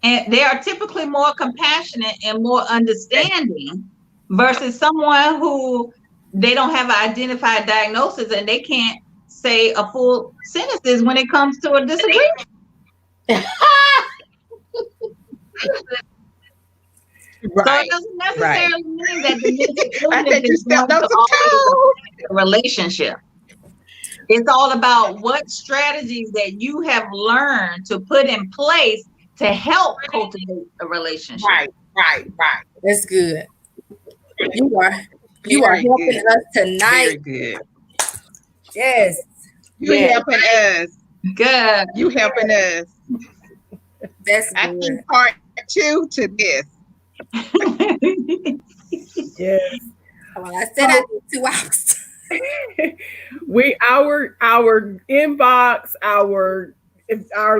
And they are typically more compassionate and more understanding versus someone who they don't have an identified diagnosis and they can't say a full sentences when it comes to a disagreement. So Right. it doesn't necessarily mean that the mental I illness think you is going stepped on to some always toes. affect a relationship. It's all about what strategies that you have learned to put in place to help cultivate a relationship. Right. That's good. You are Very helping good. us Very tonight. good. Yes. You Yeah. helping us. Good. You helping us. That's I good. think part 2 to this. Yes. Well, I said I need 2 hours. Our inbox, our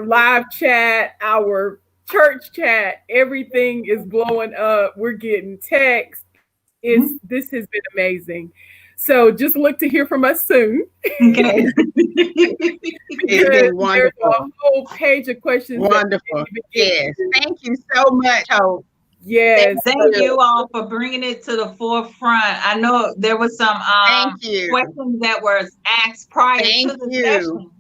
live chat, our church chat, everything is blowing up. We're getting texts. This has been amazing. So just look to hear from us soon. Okay. It's been There's a wonderful. whole page of questions. that Wonderful. we didn't even get Yes. to. Thank you so much, Hope. Yes. Thank you all for bringing it to the forefront. I know there was some Thank you. questions that were asked prior Thank to the you. session.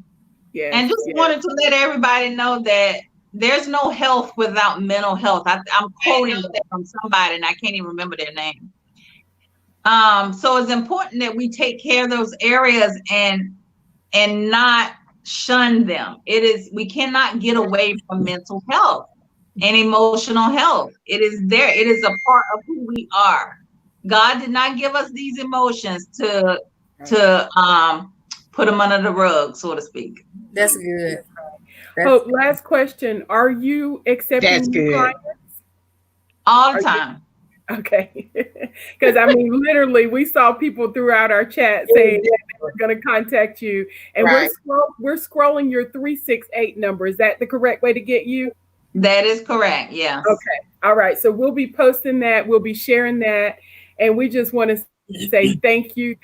Yes. And just yes. wanted to let everybody know that there's no health without mental health. I'm quoting that from somebody and I can't even remember their name. So it's important that we take care of those areas and not shun them. We cannot get away from mental health and emotional health. It is there. It is a part of who we are. God did not give us these emotions to put them under the rug, so to speak. That's good. Hope, last question. Are you accepting That's new good. clients? All the Are you- time. Okay. Because I mean, literally, we saw people throughout our chat saying that they were going to contact you, and Right. we're scrolling your 368 number. Is that the correct way to get you? That is correct. Yes. Okay. All right. So we'll be posting that. We'll be sharing that, and we just want to say thank you.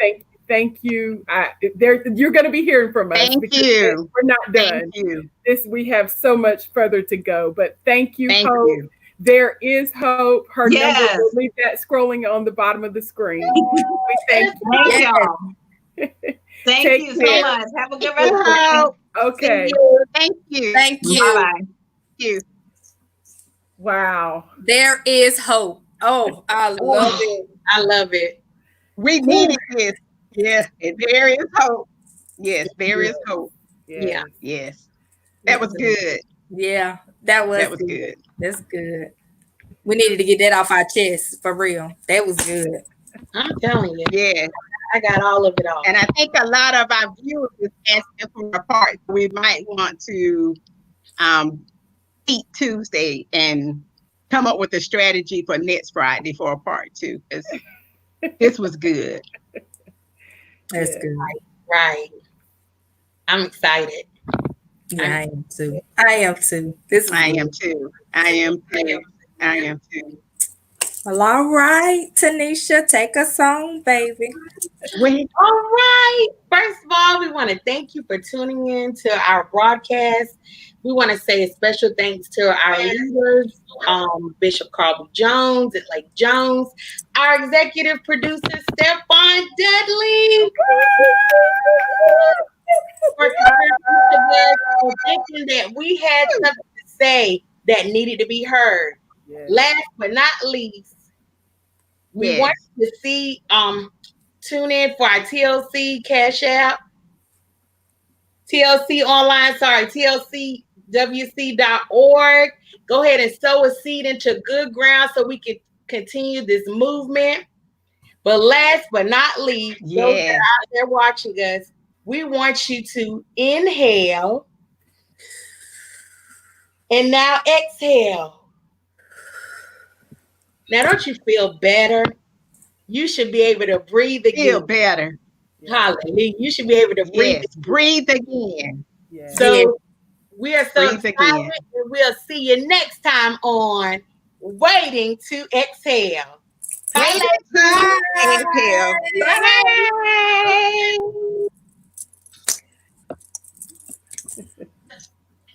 You're going to be hearing from us. Thank because you. We're not done. Thank you. We have so much further to go. But thank you, Thank Hope. you. There is hope. Her Yes. number, we'll leave that scrolling on the bottom of the screen. We thank you. Thank Yes. y'all. Thank Take you so care. much. Have a good rest of the Hope. Okay. Thank you. Thank day. you. Bye-bye. Thank you. Wow. There is hope. Oh, I love it. I love it. We needed this. Yeah. And there is hope. Yes, there is hope. Yeah. Yes. That was good. Yeah, that was good. That's good. We needed to get that off our chest for real. That was good. I'm telling you, Yes. I got all of it all. And I think a lot of our viewers is asking for a part. We might want to meet Tuesday and come up with a strategy for next Friday for a part 2. Because this was good. That's Yeah. good. Right. I'm excited. Yeah, I am too. I am too. This is I good. am too. I am too. I am too. Well, all right, Tanisha, take us home, baby. All right. First of all, we want to thank you for tuning in to our broadcast. We want to say a special thanks to our leaders, Bishop Carl Jones and Lake Jones, our executive producer, Stephon Dudley, for thinking that we had something to say that needed to be heard. Yes. Last but not least, we Yes. want you to see, tune in for our TLC Cash App, TLC online, TLCWC.org. Go ahead and sow a seed into good ground so we can continue this movement. But last but not least, those that Yes. are out there watching us, we want you to inhale and now exhale. Now, don't you feel better? You should be able to breathe Feel again. better. Hallelujah. You should be able to breathe. Yes, breathe again. Yeah. So we are so Breathe excited, again. and we'll see you next time on Waiting to Exhale. Wait a time. Exhale. Bye.